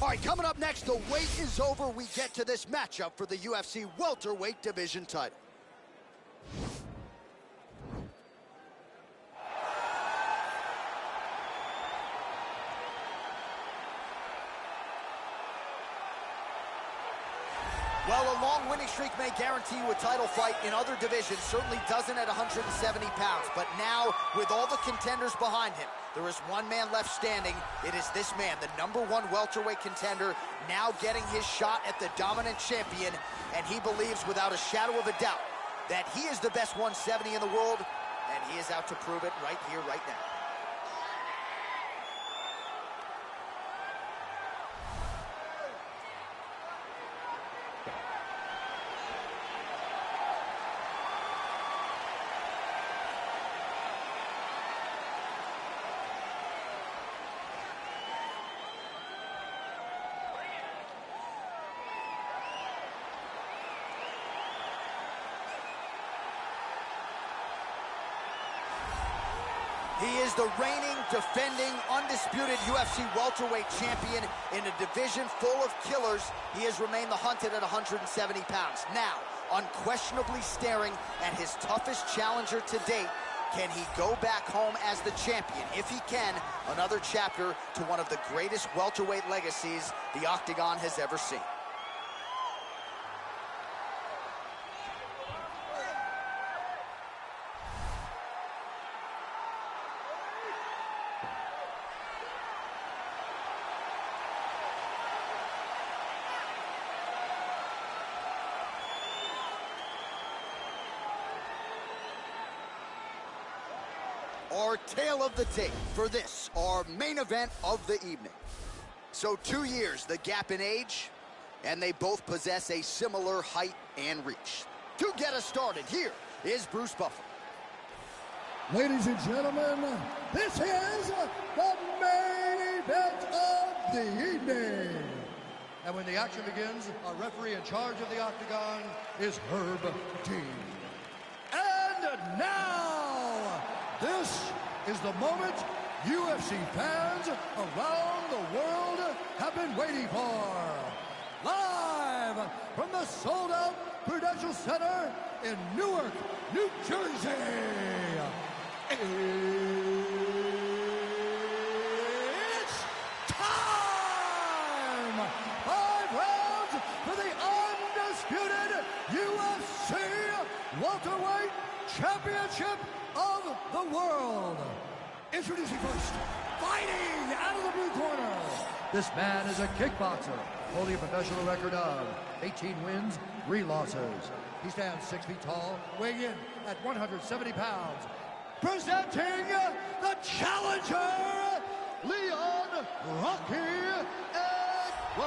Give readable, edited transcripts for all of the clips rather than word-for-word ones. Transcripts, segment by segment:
All right, coming up next, the wait is over. We get to this matchup for the UFC welterweight division title. Well, a long winning streak may guarantee you a title fight in other divisions, certainly doesn't at 170 pounds. But now, with all the contenders behind him, there is one man left standing. It is this man, the #1 welterweight contender, now getting his shot at the dominant champion. And he believes without a shadow of a doubt that he is the best 170 in the world, and he is out to prove it right here, right now. He is the reigning, defending, undisputed UFC welterweight champion in a division full of killers. He has remained the hunted at 170 pounds. Now, unquestionably staring at his toughest challenger to date. Can he go back home as the champion? If he can, another chapter to one of the greatest welterweight legacies the Octagon has ever seen. Our tale of the tape for this, our main event of the evening. So 2 years, the gap in age, and they both possess a similar height and reach. To get us started, here is Bruce Buffer. Ladies and gentlemen, this is the main event of the evening. And when the action begins, our referee in charge of the Octagon is Herb Dean. And now, this is the moment UFC fans around the world have been waiting for. Live from the sold-out Prudential Center in Newark, New Jersey. It's time! 5 rounds for the undisputed UFC welterweight championship of the world. Introducing first, fighting out of the blue corner. This man is a kickboxer, holding a professional record of 18 wins, 3 losses. He stands 6 feet tall, weighing in at 170 pounds. Presenting the challenger, Leon Rocky Edwards.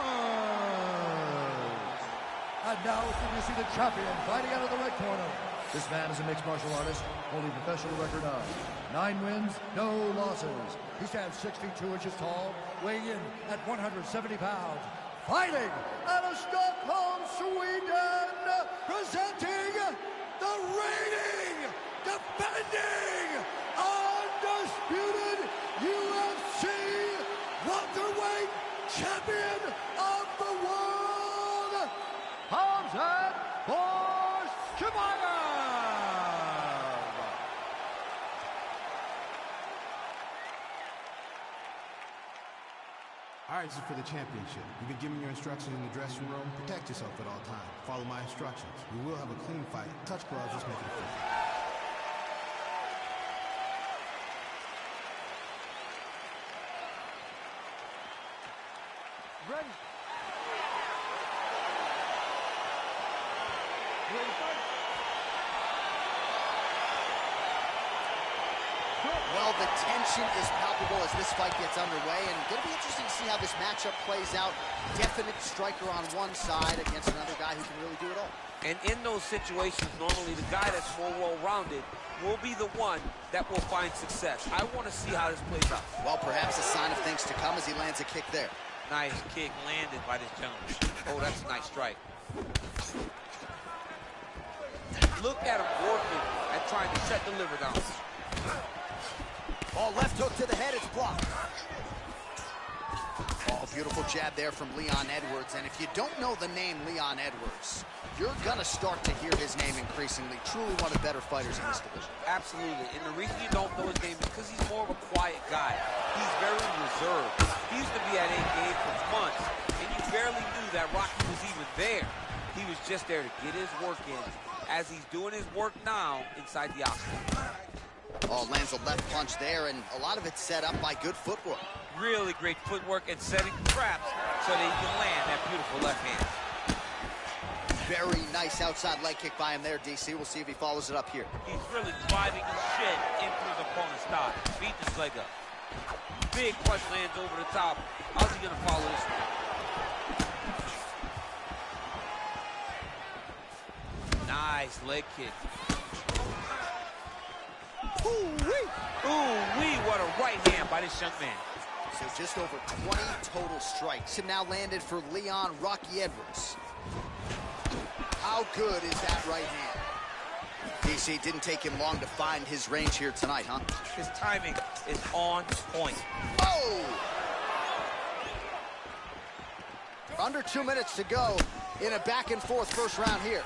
And now introducing the champion, fighting out of the red corner. This man is a mixed martial artist, holding a professional record of 9 wins, no losses. He stands 6 feet 2 inches tall, weighing in at 170 pounds. Fighting out of Stockholm, Sweden, presenting the reigning, defending, undisputed UFC welterweight champion of the world, Khamzat Chimaev. All right, this is for the championship. You've been given your instructions in the dressing room. Protect yourself at all times. Follow my instructions. We will have a clean fight. Touch gloves, let's make it official. Ready. Ready to fight? Well, the tension is palpable as this fight gets underway, and going to be interesting to see how this matchup plays out. Definite striker on one side against another guy who can really do it all. And in those situations, normally the guy that's more well-rounded will be the one that will find success. I want to see how this plays out. Well, perhaps a sign of things to come as he lands a kick there. Nice kick landed by this gentleman. Oh, that's a nice strike. Look at him working at trying to shut the liver down. Oh, left hook to the head, it's blocked. Oh, beautiful jab there from Leon Edwards. And if you don't know the name Leon Edwards, you're going to start to hear his name increasingly. Truly one of the better fighters in this division. Absolutely. And the reason you don't know his name is because he's more of a quiet guy. He's very reserved. He used to be at 8 games for months, and you barely knew that Rocky was even there. He was just there to get his work in, as he's doing his work now inside the octagon. Oh, lands a left punch there, and a lot of it's set up by good footwork. Really great footwork and setting traps so that he can land that beautiful left hand. Very nice outside leg kick by him there, DC. We'll see if he follows it up here. He's really driving his shin into his opponent's thigh, beating his leg up. Big punch lands over the top. How's he going to follow this one? Nice leg kick. Ooh-wee! Ooh-wee, what a right hand by this young man. So just over 20 total strikes. And now landed for Leon Rocky Edwards. How good is that right hand? DC, didn't take him long to find his range here tonight, huh? His timing is on point. Oh! Under 2 minutes to go in a back-and-forth first round here.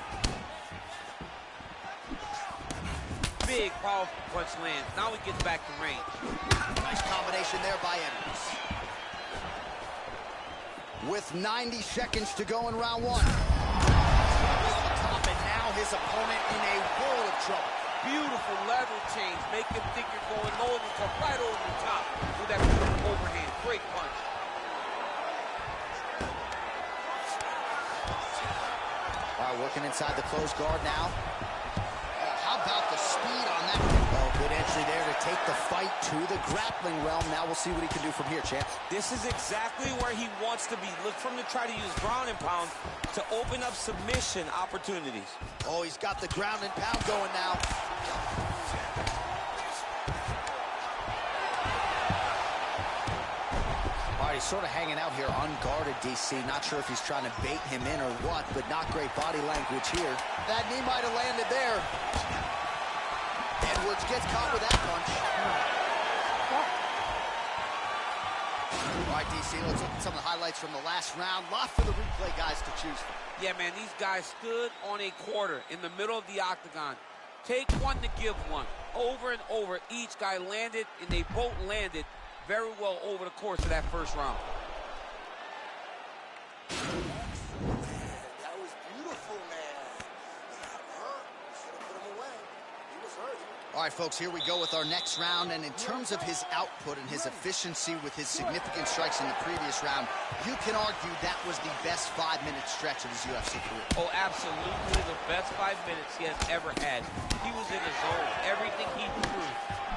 Big, powerful punch lands. Now he gets back to range. Nice combination there by Edwards. With 90 seconds to go in round one. Over the top, and now his opponent in a world of trouble. Beautiful level change. Make him think you're going low and come right over the top with that beautiful overhand. Great punch. All right, working inside the closed guard now. How about the speed on that? Oh, good entry there to take the fight to the grappling realm. Now we'll see what he can do from here, champ. This is exactly where he wants to be. Look for him to try to use ground and pound to open up submission opportunities. Oh, he's got the ground and pound going now. All right, he's sort of hanging out here unguarded, DC. Not sure if he's trying to bait him in or what, but not great body language here. That knee might have landed there. Edwards gets caught with that punch. All right, DC, let's look at some of the highlights from the last round. Lot for the replay guys to choose from. Yeah, man, these guys stood on a quarter in the middle of the octagon. Take one to give one. Over and over, each guy landed, and they both landed very well over the course of that first round. That was beautiful, man. He got hurt. Should have put him away. He was hurt. All right, folks, here we go with our next round. And in terms of his output and his efficiency with his significant strikes in the previous round, you can argue that was the best 5-minute stretch of his UFC career. Oh, absolutely the best 5 minutes he has ever had. He was in the zone. Everything he threw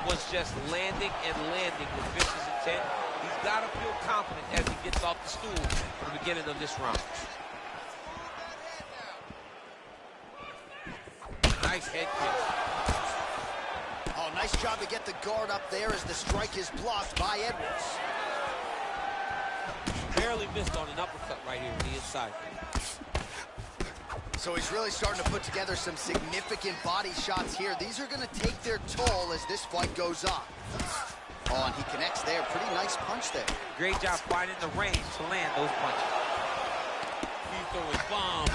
was just landing and landing with vicious intent. He's got to feel confident as he gets off the stool at the beginning of this round. Nice head kick. Oh, nice job to get the guard up there as the strike is blocked by Edwards. Barely missed on an uppercut right here on the inside. So he's really starting to put together some significant body shots here. These are going to take their toll as this fight goes on. Oh, and he connects there. Pretty nice punch there. Great job finding the range to land those punches. He's throwing bombs.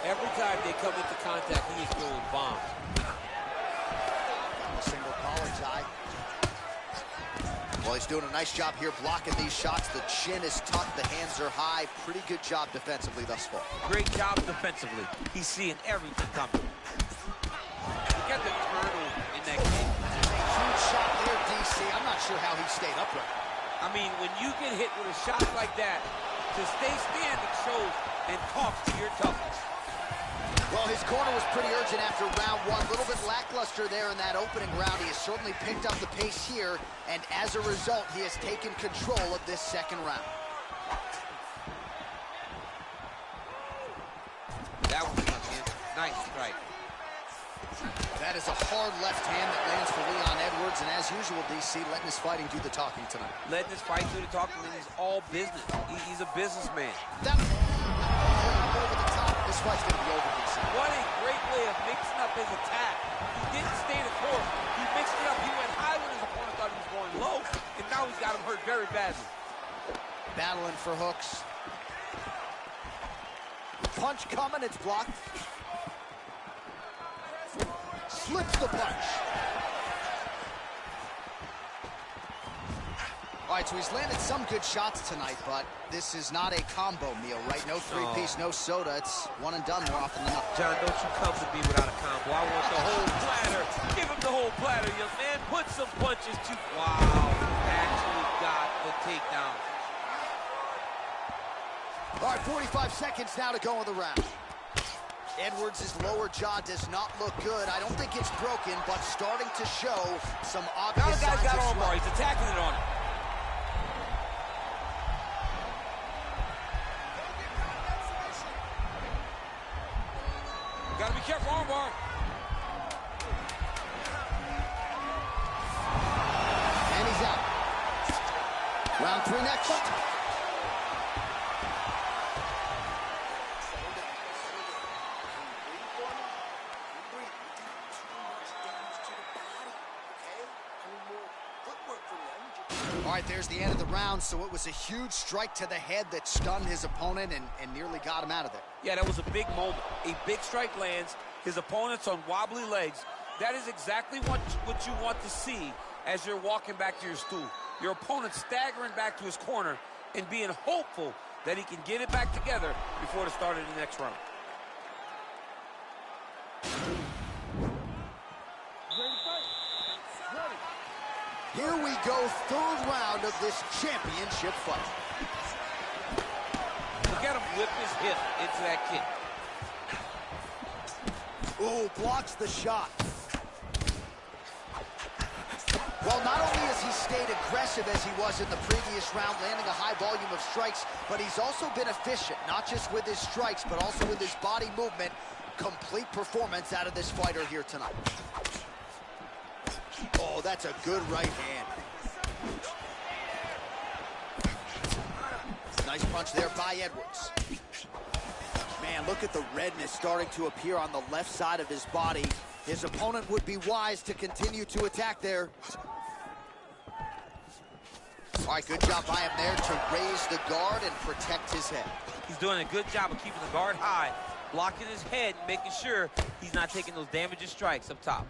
Every time they come into contact, he is throwing bombs. A single collar tie. Well, he's doing a nice job here blocking these shots. The chin is tucked, the hands are high. Pretty good job defensively thus far. Great job defensively. He's seeing everything coming. Look at the turtle in that kick. Huge shot there, DC. I'm not sure how he stayed upright. I mean, when you get hit with a shot like that, to stay standing shows and talks to your toughness. Well, his corner was pretty urgent after round one. A little bit lackluster there in that opening round. He has certainly picked up the pace here, and as a result, he has taken control of this second round. That was nice strike. That is a hard left hand that lands for Leon Edwards, and as usual, DC, letting his fighting do the talking tonight. Letting his fight do the talking, and he's all business. He's a businessman. That over the top. This fight's going to be over, DC. What a great way of mixing up his attack. He didn't stay the course. He mixed it up. He went high when his opponent thought he was going low, and now he's got him hurt very badly. Battling for hooks. Punch coming, it's blocked. Slips the punch. All right, so he's landed some good shots tonight, but this is not a combo meal, right? No three-piece, no soda. It's one and done more often than not. John, don't you come to me without a combo. I want the whole platter. Give him the whole platter, young man. Put some punches to... Wow, actually got the takedown. All right, 45 seconds now to go in the round. Edwards' lower jaw does not look good. I don't think it's broken, but starting to show some obvious signs of Now the guy's got swelling. armbar. He's attacking it on him. Gotta be careful, armbar. And he's out. Round 3 next. All right, there's the end of the round, so it was a huge strike to the head that stunned his opponent and nearly got him out of there. Yeah, that was a big moment. A big strike lands. His opponent's on wobbly legs. That is exactly what you want to see as you're walking back to your stool. Your opponent staggering back to his corner and being hopeful that he can get it back together before the start of the next round. Here we go, third round of this championship fight. Look at him whip his hip into that kick. Ooh, blocks the shot. Well, not only has he stayed aggressive as he was in the previous round, landing a high volume of strikes, but he's also been efficient, not just with his strikes, but also with his body movement. Complete performance out of this fighter here tonight. Oh, that's a good right hand. Nice punch there by Edwards. Man, look at the redness starting to appear on the left side of his body. His opponent would be wise to continue to attack there. All right, good job by him there to raise the guard and protect his head. He's doing a good job of keeping the guard high, blocking his head, making sure he's not taking those damaging strikes up top.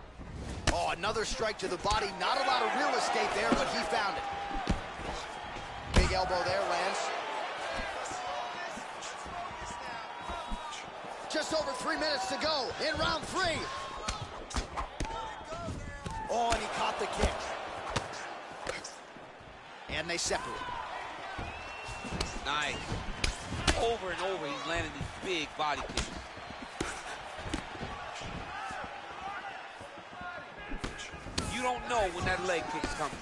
Oh, another strike to the body. Not a lot of real estate there, but he found it. Big elbow there, lands. Just over 3 minutes to go in round 3. Oh, and he caught the kick. And they separate. Nice. Over and over, he's landing these big body kicks. You don't know when that leg kick is coming.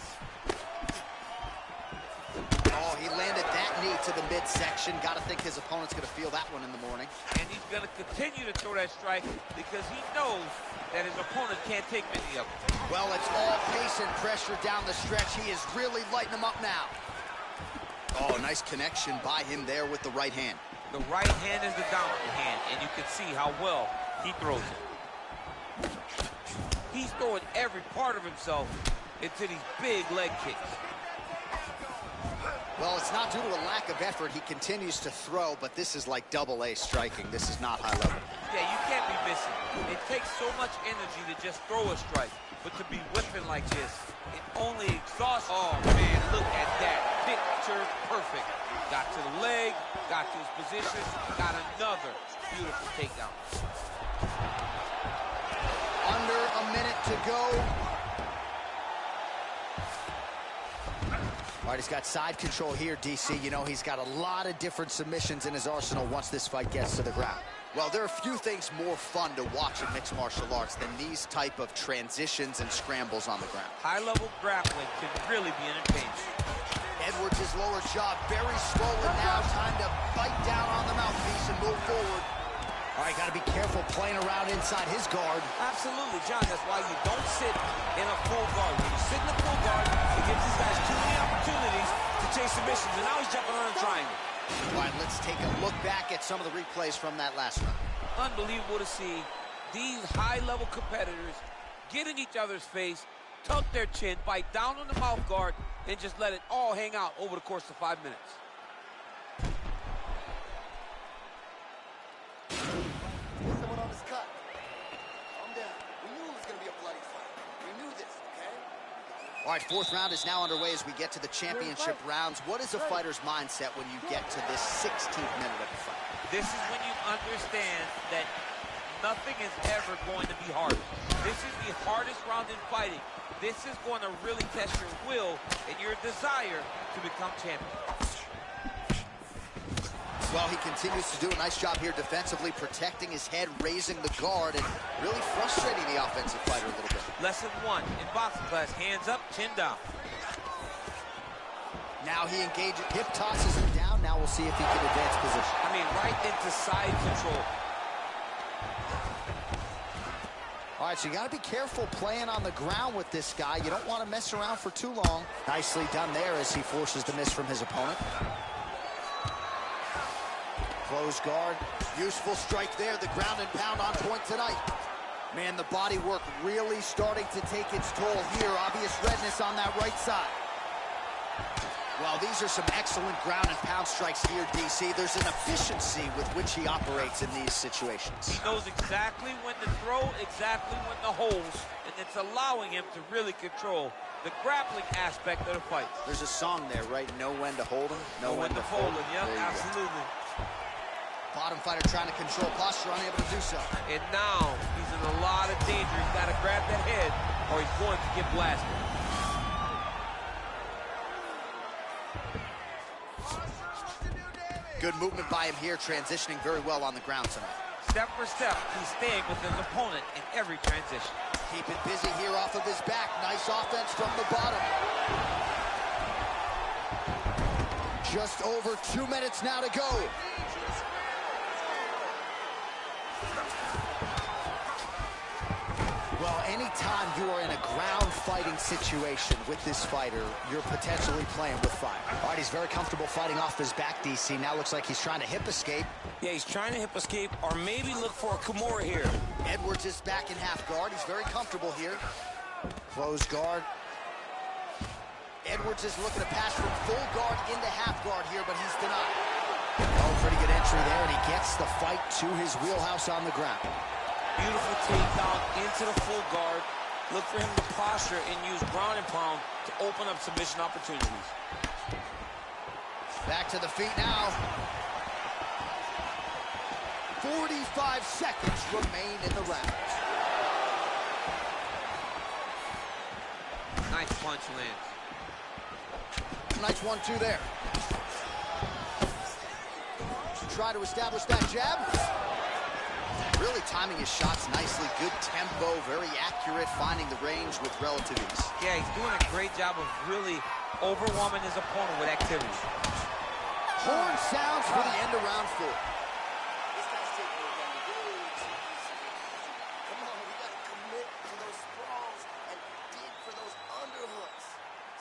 Oh, he landed that knee to the midsection. Got to think his opponent's going to feel that one in the morning. And he's going to continue to throw that strike because he knows that his opponent can't take many of them. Well, it's all pace and pressure down the stretch. He is really lighting them up now. Oh, nice connection by him there with the right hand. The right hand is the dominant hand, and you can see how well he throws it. He's throwing every part of himself into these big leg kicks. Well, it's not due to a lack of effort. He continues to throw, but this is like double-A striking. This is not high level. Yeah, you can't be missing. It takes so much energy to just throw a strike, but to be whipping like this, it only exhausts. Oh, man, look at that. Picture perfect. Got to the leg, got to his position, got another beautiful takedown. Under a minute to go. All right, he's got side control here, DC. You know, he's got a lot of different submissions in his arsenal once this fight gets to the ground. Well, there are few things more fun to watch in mixed martial arts than these type of transitions and scrambles on the ground. High-level grappling can really be entertaining. Edwards' lower jaw very swollen now. Time to bite down on the mouthpiece and move forward. All right, got to be careful playing around inside his guard. Absolutely, John. That's why you don't sit in a full guard. When you sit in a full guard, it gives these guys too many opportunities to chase submissions, and now he's jumping on a triangle. All right, let's take a look back at some of the replays from that last round. Unbelievable to see these high-level competitors get in each other's face, tuck their chin, bite down on the mouth guard, and just let it all hang out over the course of 5 minutes. All right, fourth round is now underway as we get to the championship rounds. What is a fighter's mindset when you get to this 16th minute of the fight? This is when you understand that nothing is ever going to be hard. This is the hardest round in fighting. This is going to really test your will and your desire to become champion. Well, he continues to do a nice job here defensively, protecting his head, raising the guard, and really frustrating the offensive fighter a little bit. Lesson 1 in boxing class, hands up, chin down. Now he engages, hip tosses him down. Now we'll see if he can advance position. I mean, right into side control. All right, so you got to be careful playing on the ground with this guy. You don't want to mess around for too long. Nicely done there as he forces the miss from his opponent. Close guard, useful strike there. The ground and pound on point tonight. Man, the body work really starting to take its toll here. Obvious redness on that right side. Well, these are some excellent ground and pound strikes here, DC. There's an efficiency with which he operates in these situations. He knows exactly when to throw, exactly when to hold, and it's allowing him to really control the grappling aspect of the fight. There's a song there, right? Know when to hold him, know when to fold him. Yep, absolutely. Bottom fighter trying to control posture, unable to do so. And now he's in a lot of danger. He's got to grab that head or he's going to get blasted. Good movement by him here, transitioning very well on the ground tonight. Step for step, he's staying with his opponent in every transition. Keeping busy here off of his back. Nice offense from the bottom. Just over 2 minutes now to go. Well, anytime you are in a ground fighting situation with this fighter, you're potentially playing with fire. All right, he's very comfortable fighting off his back, DC. Now looks like he's trying to hip escape. Yeah, he's trying to hip escape or maybe look for a Kimura here. Edwards is back in half guard. He's very comfortable here. Close guard. Edwards is looking to pass from full guard into half guard here, but he's denied. Oh, pretty good entry there, and he gets the fight to his wheelhouse on the ground. Beautiful takedown into the full guard. Look for him to posture and use ground and pound to open up submission opportunities. Back to the feet now. 45 seconds remain in the round. Nice punch lands. Nice 1-2 there. Try to establish that jab. Really timing his shots nicely. Good tempo, very accurate, finding the range with relative ease. Yeah, he's doing a great job of really overwhelming his opponent with activity. Horn sounds for the end of round 4. This guy's taking it down really easy. Come on, we got to commit to those sprawls and dig for those underhooks.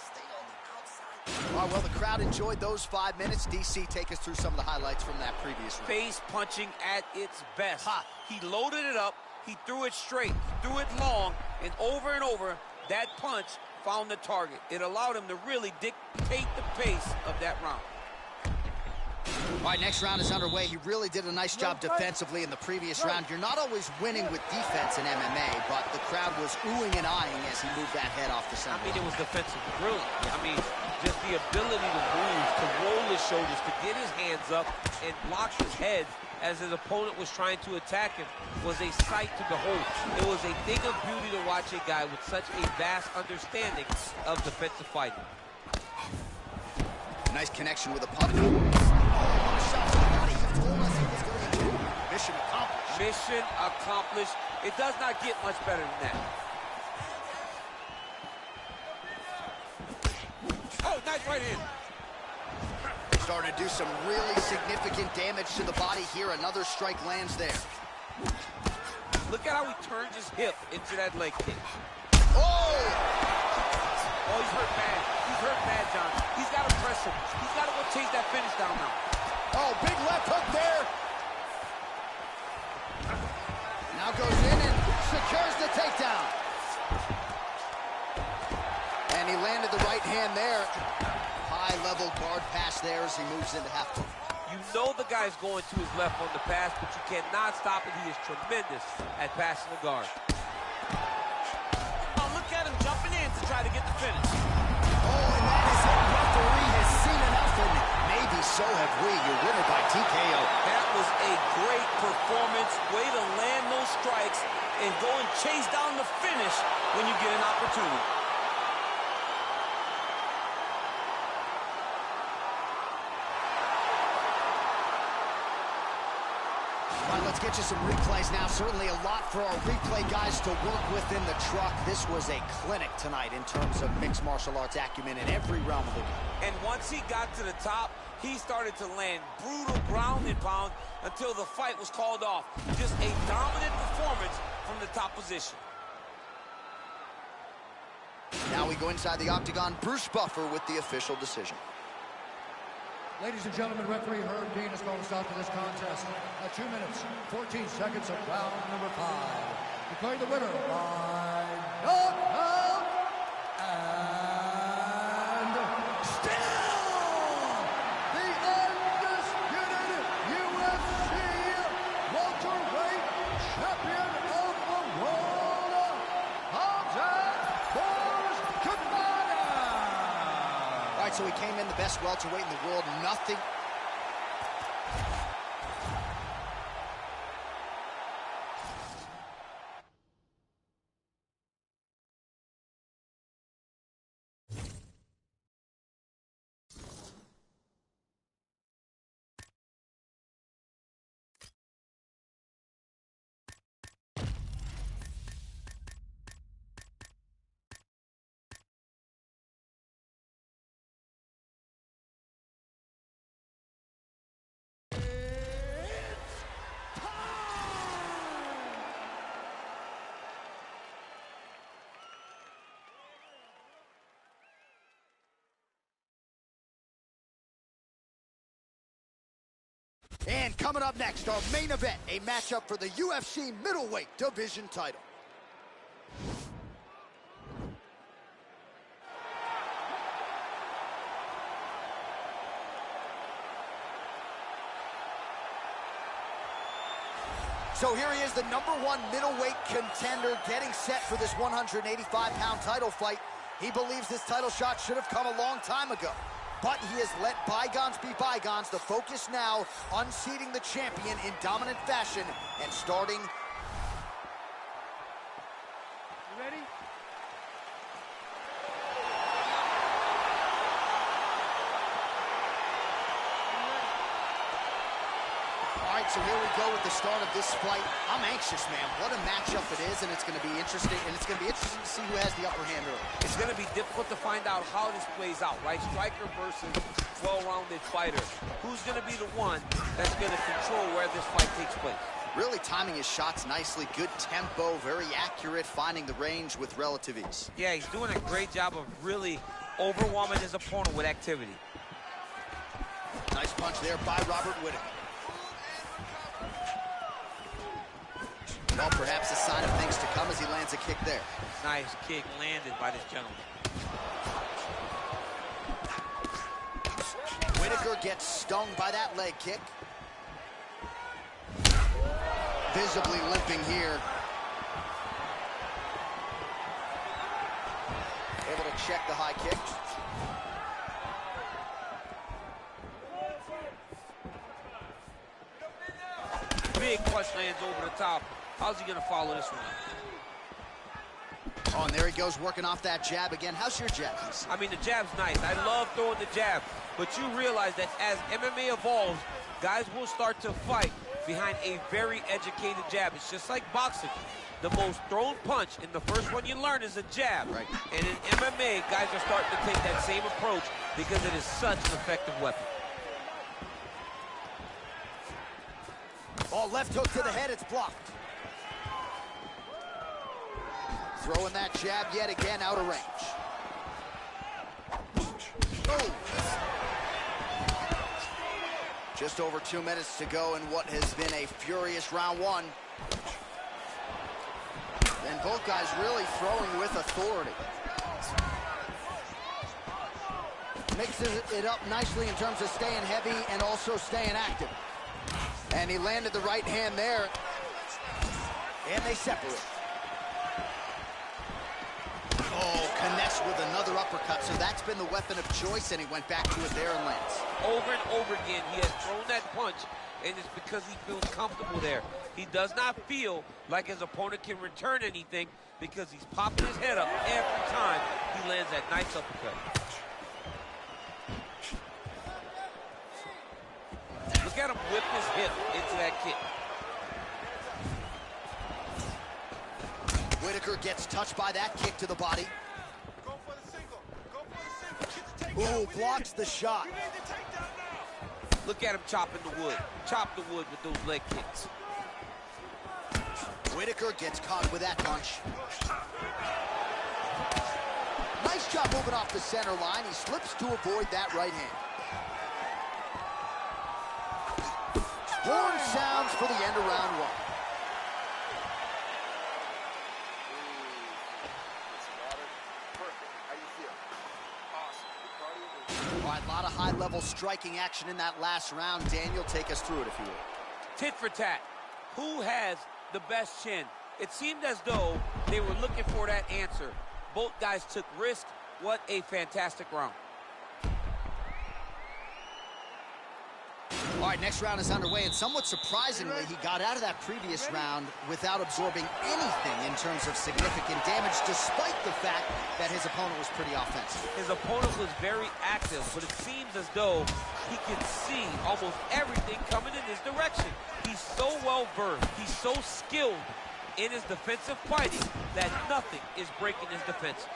Stay on the outside. All right, well, the crowd enjoyed those 5 minutes. DC, take us through some of the highlights from that previous round. Face punching at its best. He loaded it up, he threw it straight, he threw it long, and over, that punch found the target. It allowed him to really dictate the pace of that round. All right, next round is underway. He really did a nice job defensively in the previous round. You're not always winning with defense in MMA, but the crowd was oohing and eyeing as he moved that head off the center. I mean, it was defensive brilliant. I mean, just the ability to move, to roll his shoulders, to get his hands up and block his head as his opponent was trying to attack him was a sight to behold. It was a thing of beauty to watch a guy with such a vast understanding of defensive fighting. Nice connection with a punch. Mission accomplished. Mission accomplished. It does not get much better than that. Oh, nice right hand. Starting to do some really significant damage to the body here. Another strike lands there. Look at how he turns his hip into that leg kick. Oh! Oh, he's hurt bad. He's hurt bad, John. He's got to press him. He's got to go chase that finish down now. Oh, big left hook there. Now goes in and secures the takedown. And he landed the right hand there. High-level guard pass there as he moves into half guard. You know the guy's going to his left on the pass, but you cannot stop it. He is tremendous at passing the guard. Oh, look at him jumping in to try to get the finish. Oh, and that is it. Referee has seen enough, and maybe so have we. Your winner by TKO. That was a great performance. Way to land those strikes and go and chase down the finish when you get an opportunity. All right, let's get you some replays now. Certainly a lot for our replay guys to work with in the truck. This was a clinic tonight in terms of mixed martial arts acumen in every realm of the game. And once he got to the top, he started to land brutal ground and pound until the fight was called off. Just a dominant performance from the top position. Now we go inside the octagon. Bruce Buffer with the official decision. Ladies and gentlemen, referee Herb Dean has called a stop to this contest at 2 minutes, 14 seconds of round number 5. Declaring the winner by knockout and still the undisputed UFC welterweight champion of the world, All right, so he came in the best welterweight in the world. Nothing. And coming up next, our main event, a matchup for the UFC middleweight division title. So here he is, the #1 middleweight contender, getting set for this 185-pound title fight. He believes this title shot should have come a long time ago. But he has let bygones be bygones. The focus now, unseating the champion in dominant fashion and starting. You ready? All right, so here we go with the start of this fight. I'm anxious, man. What a matchup it is, and it's going to be interesting. And it's going to be interesting to see who has the upper hand early. It's going to be difficult to find out how this plays out, right? Striker versus well-rounded fighter. Who's going to be the one that's going to control where this fight takes place? Really timing his shots nicely. Good tempo, very accurate, finding the range with relative ease. Yeah, he's doing a great job of really overwhelming his opponent with activity. Nice punch there by Robert Whittaker. Well, perhaps a sign of things to come as he lands a kick there. Nice kick landed by this gentleman. Whittaker gets stung by that leg kick. Visibly limping here. Able to check the high kick. Big punch lands over the top. How's he gonna follow this one? Oh, and there he goes, working off that jab again. How's your jab? I mean, the jab's nice. I love throwing the jab. But you realize that as MMA evolves, guys will start to fight behind a very educated jab. It's just like boxing. The most thrown punch, and the first one you learn is a jab. Right. And in MMA, guys are starting to take that same approach because it is such an effective weapon. Oh, left hook to the head, it's blocked. Throwing that jab yet again out of range. Oh. Just over 2 minutes to go in what has been a furious round one. And both guys really throwing with authority. Mixes it up nicely in terms of staying heavy and also staying active. And he landed the right hand there. And they separate. Oh, Finesse with another uppercut, so that's been the weapon of choice, and he went back to it there and lands. Over and over again, he has thrown that punch, and it's because he feels comfortable there. He does not feel like his opponent can return anything because he's popping his head up every time he lands that nice uppercut. Look at him whip his hip into that kick. Whitaker gets touched by that kick to the body. Go for the single. Go for the single. Ooh, blocks the shot. You need to take that now. Look at him chopping the wood. Chop the wood with those leg kicks. Whitaker gets caught with that punch. Nice job moving off the center line. He slips to avoid that right hand. Horn sounds for the end of round one. All right, a lot of high-level striking action in that last round. Daniel, take us through it, if you will. Tit for tat. Who has the best chin? It seemed as though they were looking for that answer. Both guys took risk. What a fantastic round. All right, next round is underway, and somewhat surprisingly, he got out of that previous round without absorbing anything in terms of significant damage, despite the fact that his opponent was pretty offensive. His opponent was very active, but it seems as though he could see almost everything coming in his direction. He's so well-versed, he's so skilled in his defensive fighting that nothing is breaking his defenses.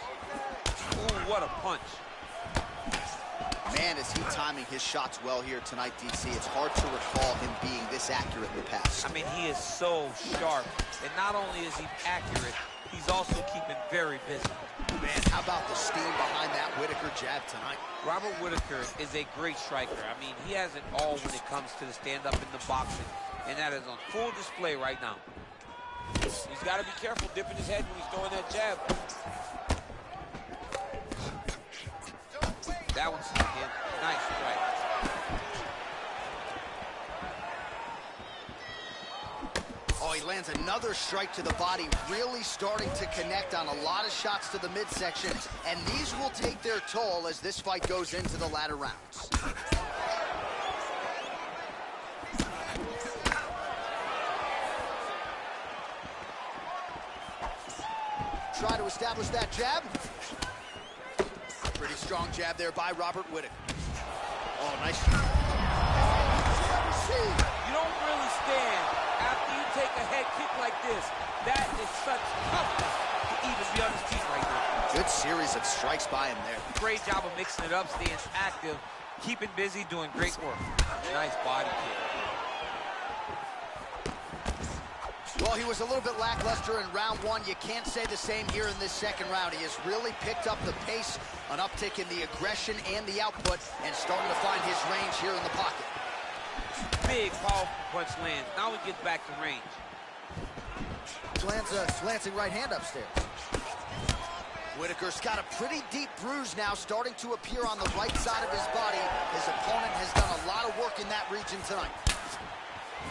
Ooh, what a punch. Man, is he timing his shots well here tonight, DC. It's hard to recall him being this accurate in the past. I mean, he is so sharp. And not only is he accurate, he's also keeping very busy. Man, how about the steam behind that Whitaker jab tonight? Robert Whitaker is a great striker. I mean, he has it all when it comes to the stand-up in the boxing. And that is on full display right now. He's got to be careful dipping his head when he's throwing that jab. That one's stuck in. Nice strike. Oh, he lands another strike to the body, really starting to connect on a lot of shots to the midsection, and these will take their toll as this fight goes into the latter rounds. Try to establish that jab. Pretty strong jab there by Robert Whitaker. Oh, nice. You don't really stand after you take a head kick like this. That is such toughness to even be on his feet right now. Good series of strikes by him there. Great job of mixing it up, staying active, keeping busy, doing great work. Nice body kick. Well, he was a little bit lackluster in round one. You can't say the same here in this second round. He has really picked up the pace, an uptick in the aggression and the output, and starting to find his range here in the pocket. Big, powerful punch lands. Now he gets back to range. Lands a slanting right hand upstairs. Whitaker's got a pretty deep bruise now starting to appear on the right side of his body. His opponent has done a lot of work in that region tonight.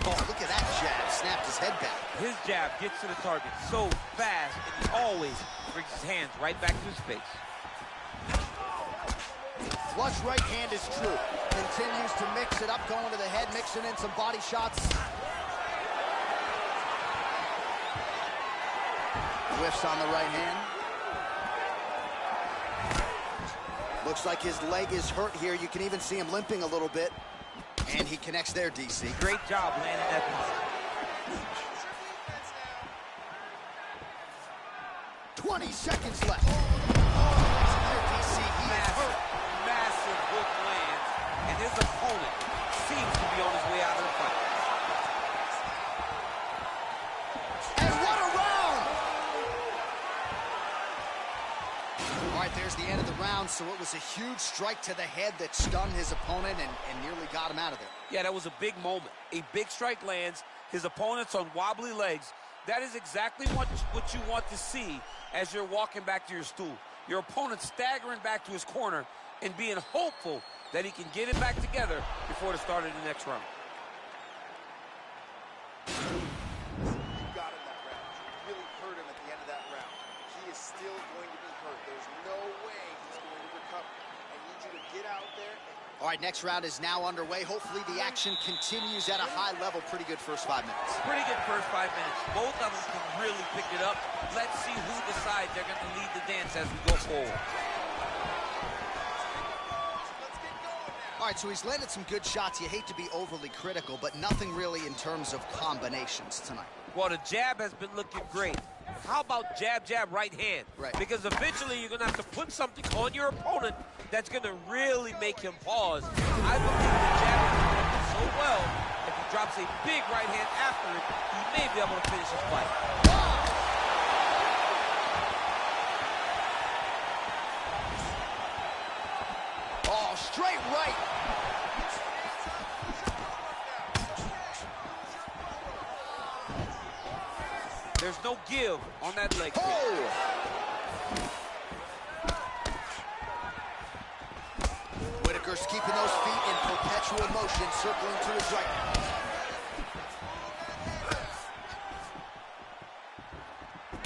Oh, look at that jab. Snapped his head back. His jab gets to the target so fast, and he always brings his hands right back to his face. Flush right hand is true. Continues to mix it up, going to the head, mixing in some body shots. Whiffs on the right hand. Looks like his leg is hurt here. You can even see him limping a little bit. And he connects there, DC. Great job landing that punch. 20 seconds left. Oh, there, DC. He is hurt. Massive hook lands, and his opponent seems to be on his way out of the fight. And what a round! All right, there's the end of the round, so it was a huge strike to the head that stunned his opponent and nearly got him out of there. Yeah, that was a big moment. A big strike lands, his opponent's on wobbly legs. That is exactly what you want to see as you're walking back to your stool. Your opponent staggering back to his corner and being hopeful that he can get it back together before the start of the next round. You got him that round. You really hurt him at the end of that round. He is still going to be hurt. There's no All right, next round is now underway. Hopefully the action continues at a high level. Pretty good first 5 minutes. Pretty good first 5 minutes. Both of them can really pick it up. Let's see who decides they're going to lead the dance as we go forward. All right, so he's landed some good shots. You hate to be overly critical, but nothing really in terms of combinations tonight. Well, the jab has been looking great. How about jab, jab, right hand? Right. Because eventually you're going to have to put something on your opponent that's going to really make him pause. I believe the jab is working so well, if he drops a big right hand after it, he may be able to finish his fight. Oh, straight right. There's no give on that leg kick. Oh! Whitaker's keeping those feet in perpetual motion, circling to his right.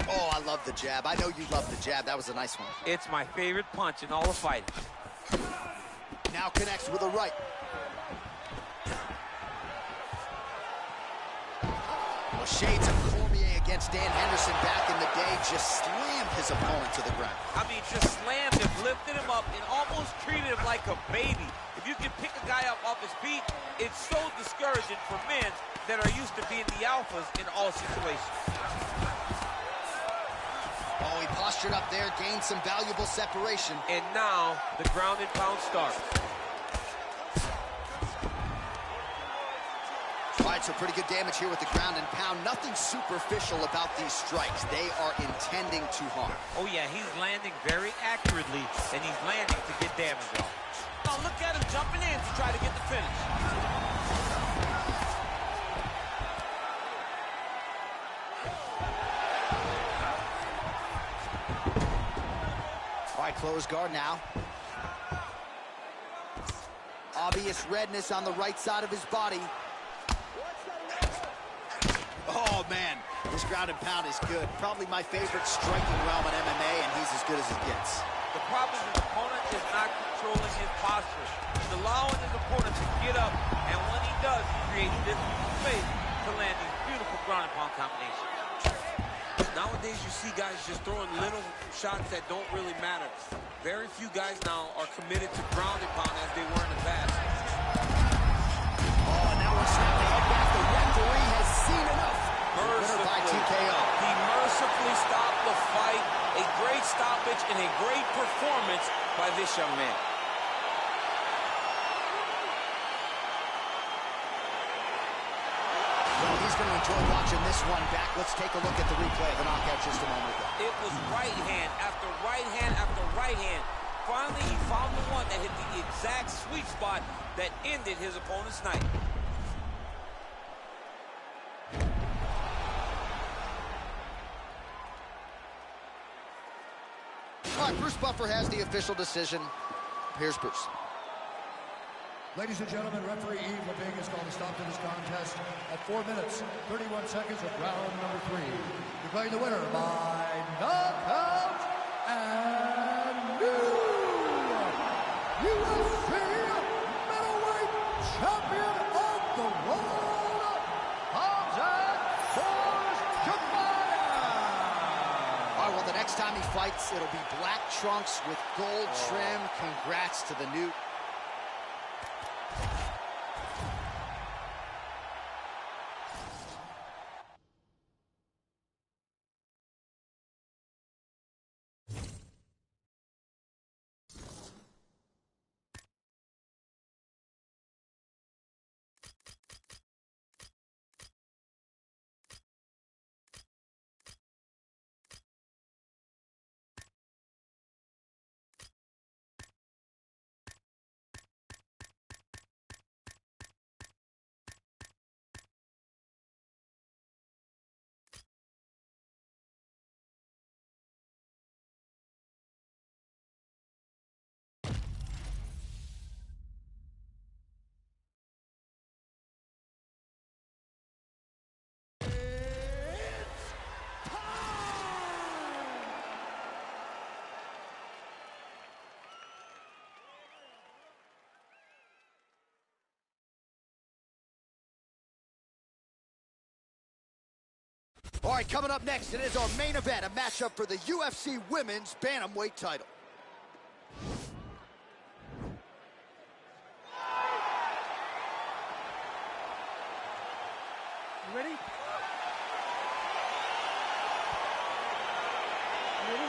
Oh, I love the jab. I know you love the jab. That was a nice one. It's my favorite punch in all of fighting. Now connects with a right. Well, shades of Cormier against Dan Henderson back in the day just slammed his opponent to the ground. I mean, just slammed him, lifted him up, and almost treated him like a baby. If you can pick a guy up off his feet, it's so discouraging for men that are used to being the alphas in all situations. Oh, he postured up there, gained some valuable separation. And now, the ground and pound starts. All right, so pretty good damage here with the ground and pound. Nothing superficial about these strikes. They are intending to harm. Oh, yeah, he's landing very accurately, and he's landing to get damage off. Now, look at him jumping in to try to get the finish. All right, close guard now. Obvious redness on the right side of his body. Oh, man, this ground and pound is good. Probably my favorite striking realm in MMA, and he's as good as it gets. The problem is his opponent is not controlling his posture. He's allowing his opponent to get up, and when he does, he creates distance and space to land these beautiful ground and pound combinations. Nowadays, you see guys just throwing little shots that don't really matter. Very few guys now are committed to ground and pound as they were in the past. Oh, now we're snapping the head back. The referee has seen enough. Winner by TKO. He mercifully stopped the fight. A great stoppage and a great performance by this young man. Well, he's going to enjoy watching this one back. Let's take a look at the replay of the knockout just a moment ago. It was right hand after right hand after right hand. Finally, he found the one that hit the exact sweet spot that ended his opponent's night. All right, Bruce Buffer has the official decision. Here's Bruce. Ladies and gentlemen, referee Yves Lavigne has called a stop to this contest at 4 minutes, 31 seconds of round number 3. Declaring the winner by knockout and new UFC middleweight champion of the world, All right, well, the next time he fights, it'll be black trunks with gold trim. Congrats to the new All right, coming up next, it is our main event, a matchup for the UFC Women's Bantamweight title. You ready? You ready?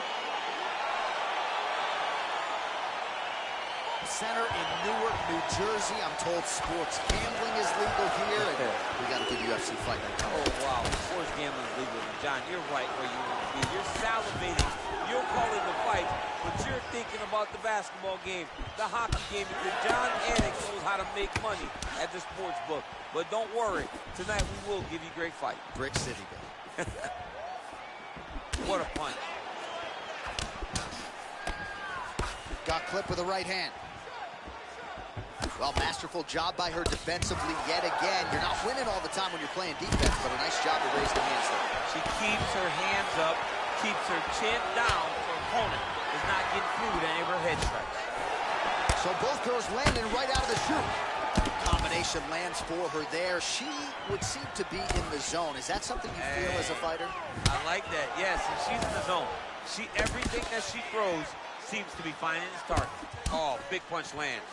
Center in Newark, New Jersey. I'm told sports gambling is legal here, and we got a good UFC fight. Oh, wow. Sports gambling is legal. John, you're right where you want to be. You're salivating. You're calling the fight, but you're thinking about the basketball game, the hockey game, because John Anik knows how to make money at the sports book. But don't worry. Tonight we will give you great fight. Brick City, baby. What a punch. Got clipped with a right hand. Well, masterful job by her defensively yet again. You're not winning all the time when you're playing defense, but a nice job to raise the hands there. She keeps her hands up, keeps her chin down, so her opponent is not getting through with any of her head strikes. So both girls landing right out of the chute. Combination lands for her there. She would seem to be in the zone. Is that something you feel as a fighter? I like that, yes, and she's in the zone. Everything that she throws seems to be finding its target. Oh, big punch lands.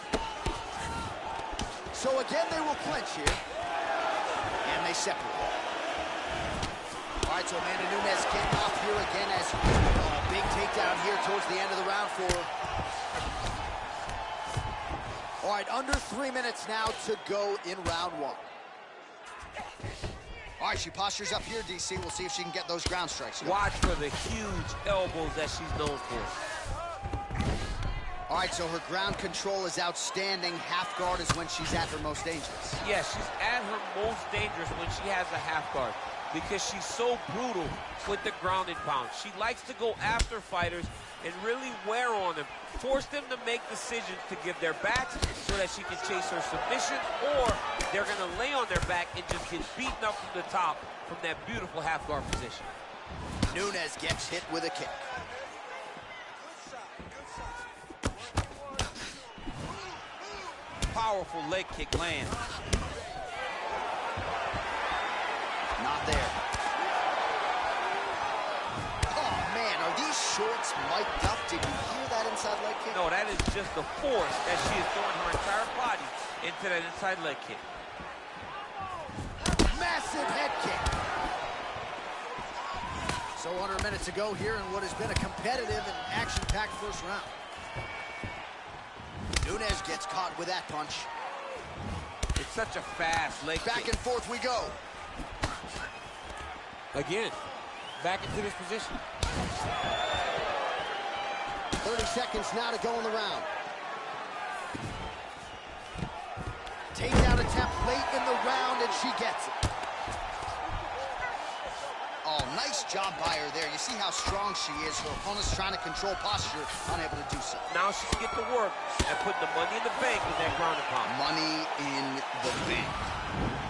So again, they will clinch here. And they separate. All right, so Amanda Nunes getting off here again as big takedown here towards the end of the round for her. All right, under 3 minutes now to go in round one. All right, she postures up here, DC. We'll see if she can get those ground strikes. Watch for the huge elbows that she's known for. All right, so her ground control is outstanding. Half guard is when she's at her most dangerous. Yeah, she's at her most dangerous when she has a half guard because she's so brutal with the ground and pound. She likes to go after fighters and really wear on them, force them to make decisions to give their backs so that she can chase her submission, or they're going to lay on their back and just get beaten up from the top from that beautiful half guard position. Nunes gets hit with a kick. Powerful leg kick lands. Not there. Oh, man, are these shorts mic'd up? Did you hear that inside leg kick? No, that is just the force that she is throwing her entire body into that inside leg kick. Massive head kick. So under a minute to go here in what has been a competitive and action-packed first round. Nunes gets caught with that punch. It's such a fast leg kick. Back and forth we go. Again, back into this position. 30 seconds now to go in the round. Takedown attempt late in the round, and she gets it. Oh, nice job by her there. You see how strong she is. Her opponent's trying to control posture, unable to do so. Now she can get to work and put the money in the bank with that ground and pound. Money in the bank.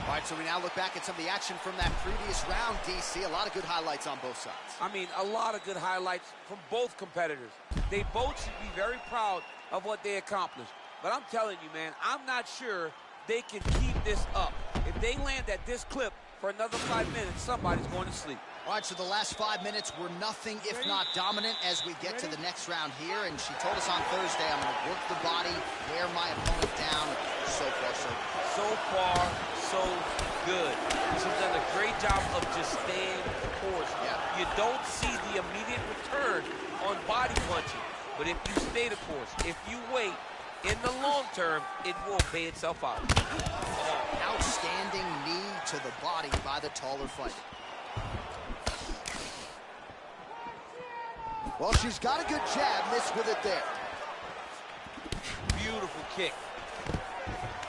All right, so we now look back at some of the action from that previous round, DC. A lot of good highlights on both sides. I mean, a lot of good highlights from both competitors. They both should be very proud of what they accomplished. But I'm telling you, man, I'm not sure they can keep this up. If they land at this clip for another 5 minutes, somebody's going to sleep. All right, so the last 5 minutes were nothing if not dominant as we get to the next round here. And she told us on Thursday, I'm going to work the body, wear my opponent down. So far, so good. So far, so good. She's done a great job of just staying the course. Yeah. You don't see the immediate return on body punching. But if you stay the course, if you wait, in the long term, it will pay itself out. Oh, outstanding knee to the body by the taller fighter. Well, she's got a good jab, missed with it there. Beautiful kick.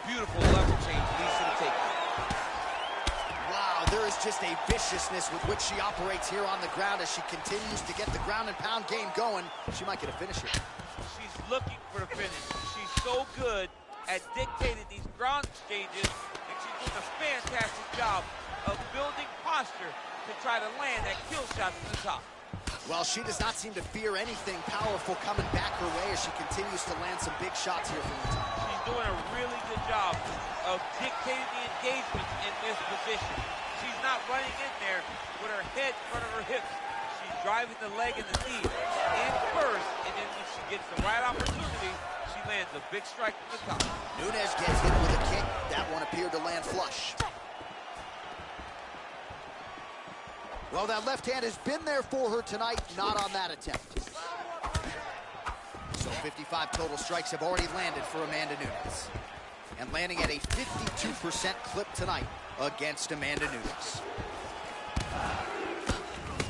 Beautiful level change, leads to the takedown. Wow, there is just a viciousness with which she operates here on the ground as she continues to get the ground and pound game going. She might get a finish here. She's looking for the finish. She's so good at dictating these ground exchanges, and she's doing a fantastic job of building posture to try to land that kill shot to the top. Well, she does not seem to fear anything powerful coming back her way as she continues to land some big shots here from the top. She's doing a really good job of dictating the engagement in this position. She's not running in there with her head in front of her hips. She's driving the leg and the knee in first, and then when she gets the right opportunity, she lands a big strike from the top. Nunes gets hit with a kick. That one appeared to land flush. Well, that left hand has been there for her tonight, not on that attempt. So 55 total strikes have already landed for Amanda Nunes. And landing at a 52% clip tonight against Amanda Nunes.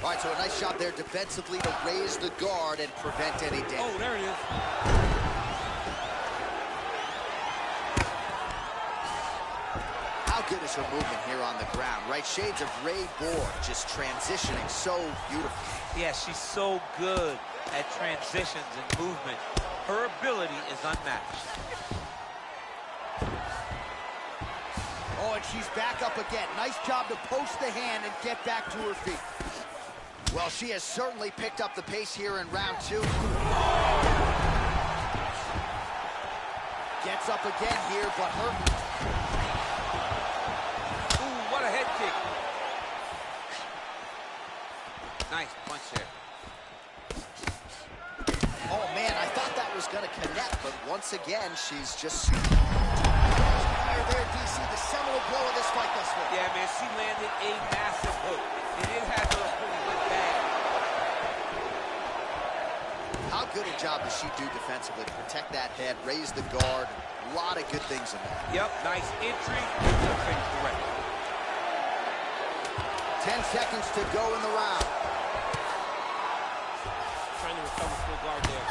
All right, so a nice job there defensively to raise the guard and prevent any damage. Oh, there it is. How good is her movement here on the ground, right? Shades of Ray Bohr, just transitioning so beautifully. Yeah, she's so good at transitions and movement. Her ability is unmatched. Oh, and she's back up again. Nice job to post the hand and get back to her feet. Well, she has certainly picked up the pace here in round 2. Gets up again here, but hurting. Ooh, what a head kick. Nice punch there. Oh, man, I thought that was going to connect, but once again, she's just... there, DC, the seminal blow of this fight thus far. Yeah, man, she landed a massive hook, and it had her opponent bad. How good a job does she do defensively to protect that head, raise the guard? A lot of good things in there. Yep, nice entry. Finish the record. 10 seconds to go in the round. Trying to recover full guard there.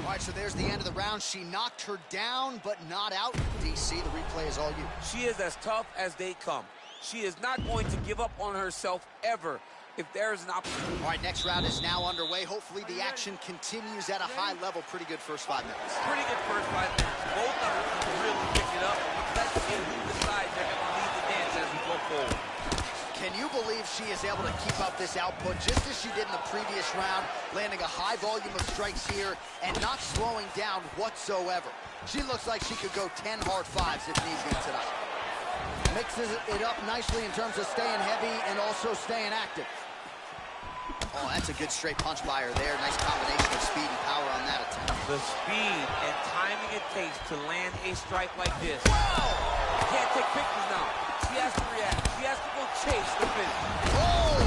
All right, so there's the end of the round. She knocked her down, but not out. DC, the replay is all you. She is as tough as they come. She is not going to give up on herself ever if there is an opportunity. All right, next round is now underway. Hopefully the action continues at a high level. Pretty good first 5 minutes. Pretty good first 5 minutes. Both of them really picked it up. Let's see who decides they're going to lead the dance as we go forward. Can you believe she is able to keep up this output just as she did in the previous round, landing a high volume of strikes here and not slowing down whatsoever? She looks like she could go 10 hard 5s if need be tonight. Mixes it up nicely in terms of staying heavy and also staying active. Oh, that's a good straight punch by her there. Nice combination of speed and power on that attempt. The speed and timing it takes to land a strike like this. Whoa! You can't take pictures now. She has to react. She has to go chase the finish. Oh!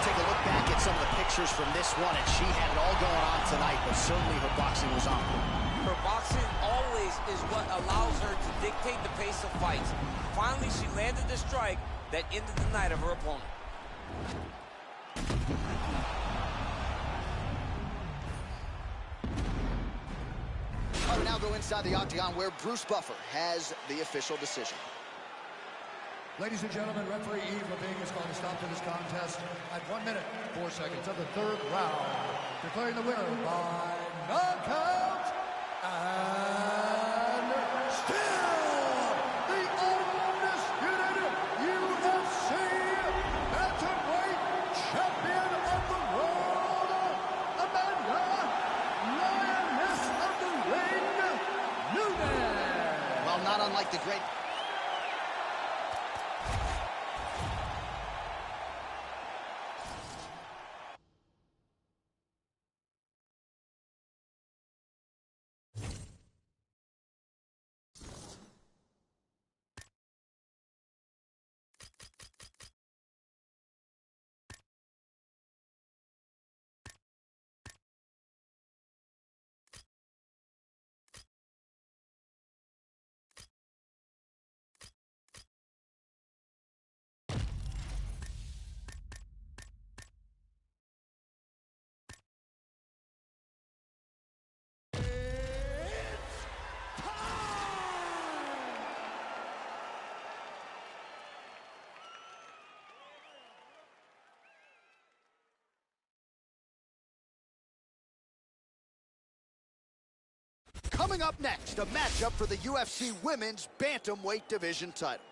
Take a look back at some of the pictures from this one, and she had it all going on tonight, but certainly her boxing was on. Her boxing always is what allows her to dictate the pace of fights. Finally, she landed the strike that ended the night of her opponent. All right, we now go inside the octagon where Bruce Buffer has the official decision. Ladies and gentlemen, referee Eve Levine is going to stop to this contest at 1 minute, 4 seconds of the 3rd round, declaring the winner by knockout and still the undisputed UFC bantamweight champion of the world, Amanda Lioness of the Ring, Nunes. Well, not unlike the great Coming up next, a matchup for the UFC Women's Bantamweight Division title.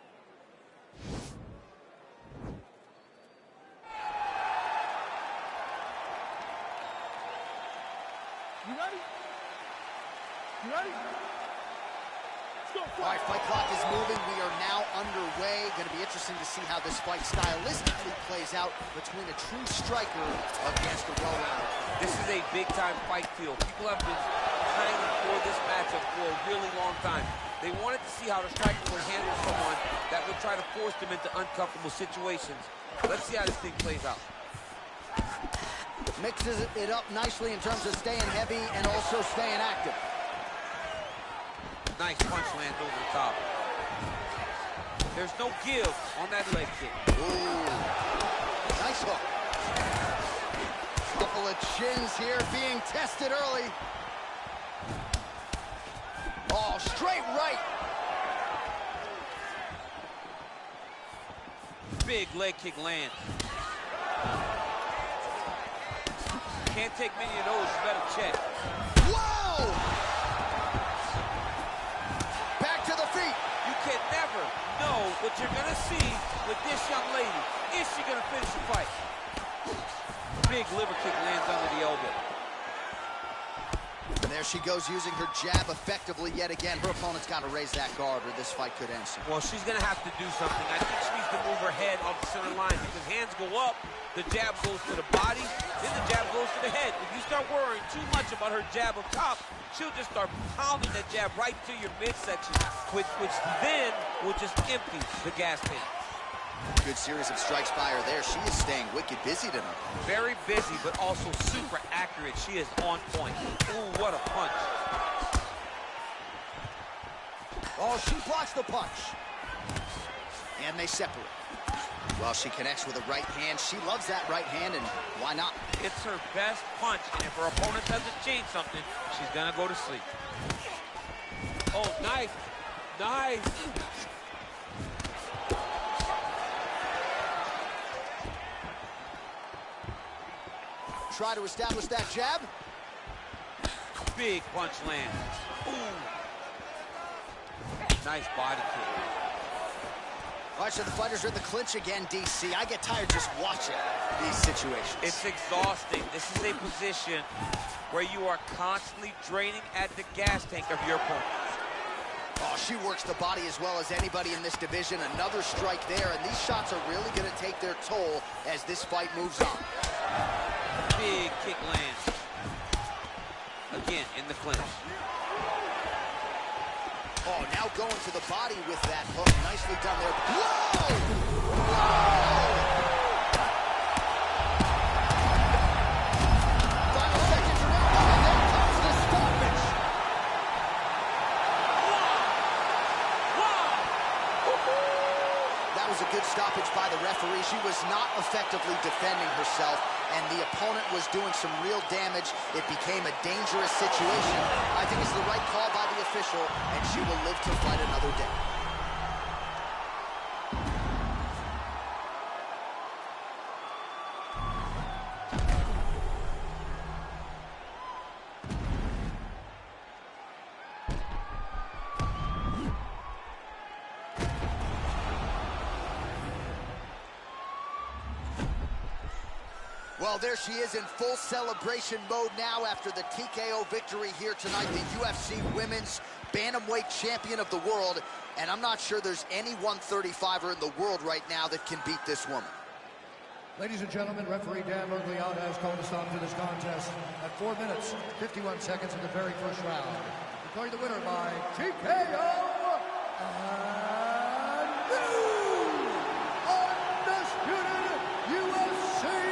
You ready? You ready? All right, fight clock is moving. We are now underway. Going to be interesting to see how this fight stylistically plays out between a true striker against a well-rounded. This is a big-time fight feel. People have been pining for this matchup for a really long time. They wanted to see how the striker would handle someone that would try to force them into uncomfortable situations. Let's see how this thing plays out. Mixes it up nicely in terms of staying heavy and also staying active. Nice punch lands over the top. There's no give on that leg kick. Ooh. Nice hook. Couple of chins here being tested early. Oh, straight right. Big leg kick lands. Can't take many of those, you better check. Whoa! Back to the feet. You can never know what you're gonna see with this young lady. Is she gonna finish the fight? Big liver kick lands under the elbow. And there she goes, using her jab effectively yet again. Her opponent's got to raise that guard or this fight could end soon. Well, she's gonna have to do something. I think she needs to move her head off the center line because hands go up, the jab goes to the body, then the jab goes to the head. If you start worrying too much about her jab up top, she'll just start pounding that jab right to your midsection, which then will just empty the gas tank. Good series of strikes by her there. She is staying wicked busy tonight. Very busy, but also super accurate. She is on point. Ooh, what a punch. Oh, she blocks the punch. And they separate. Well, she connects with a right hand. She loves that right hand, and why not? It's her best punch, and if her opponent doesn't change something, she's gonna go to sleep. Oh, nice. Nice. Try to establish that jab. Big punch lands. Ooh. Nice body kick. All right, so the fighters are in the clinch again, DC. I get tired just watching these situations. It's exhausting. This is a position where you are constantly draining at the gas tank of your opponent. Oh, she works the body as well as anybody in this division. Another strike there, and these shots are really going to take their toll as this fight moves on. Big kick lands. Again, in the clinch. Oh, now going to the body with that hook. Nicely done there. Whoa! Whoa! Final seconds are out, and there comes the stoppage. That was a good stoppage by the referee. She was not effectively defending herself, and the opponent was doing some real damage. It became a dangerous situation. I think it's the right call by the official, and she will live to fight another day. Well, there she is in full celebration mode now after the TKO victory here tonight, the UFC Women's Bantamweight Champion of the world. And I'm not sure there's any 135er in the world right now that can beat this woman. Ladies and gentlemen, referee Dan Mergliata has called a stop to this contest at 4 minutes, 51 seconds of the very first round. Declaring the winner by TKO and new undisputed UFC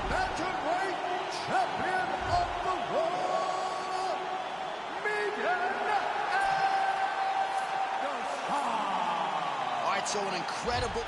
Bantamweight Champion of the world, All right, so an incredible...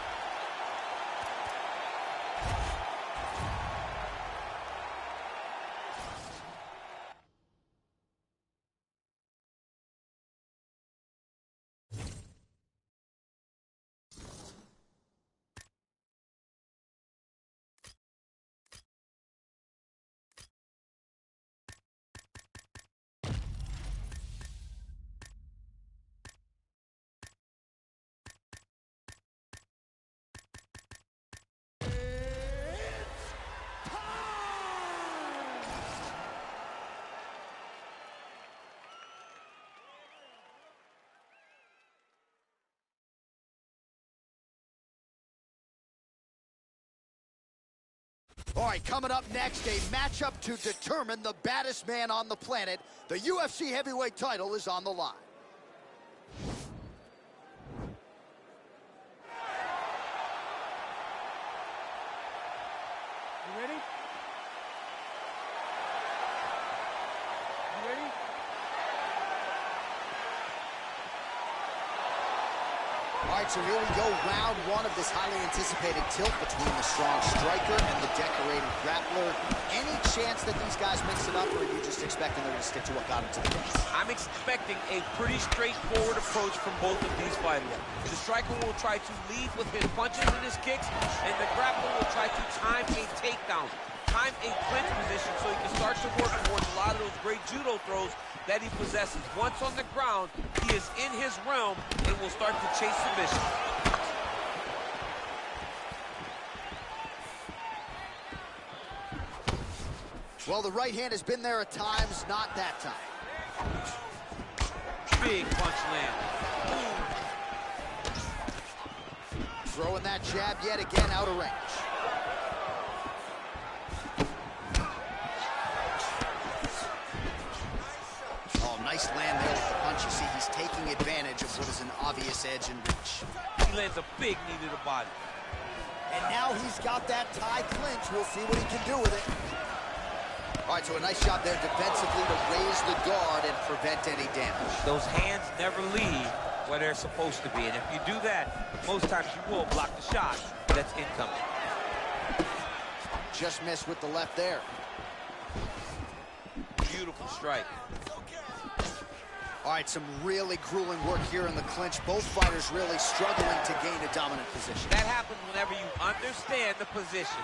All right, coming up next, a matchup to determine the baddest man on the planet. The UFC heavyweight title is on the line. You ready? You ready? All right, so here we go, round one of this highly anticipated tilt between the strong striker and the decorated grappler. Any chance that these guys mix it up, or are you just expecting them to stick to what got them to the dance? I'm expecting a pretty straightforward approach from both of these fighters. The striker will try to lead with his punches and his kicks, and the grappler will try to time a takedown, time a clinch position so he can start to work towards a lot of those great judo throws that he possesses. Once on the ground, he is in his realm and will start to chase submission. Well, the right hand has been there at times, not that time. Big punch land. Throwing that jab yet again out of range. Oh, nice land there with the punch. You see, he's taking advantage of what is an obvious edge and reach. He lands a big knee to the body. And now he's got that tie clinch. We'll see what he can do with it. All right, so a nice job there defensively to raise the guard and prevent any damage. Those hands never leave where they're supposed to be, and if you do that, most times you will block the shot that's incoming. Just missed with the left there. Beautiful strike. All right, some really grueling work here in the clinch. Both fighters really struggling to gain a dominant position. That happens whenever you understand the position.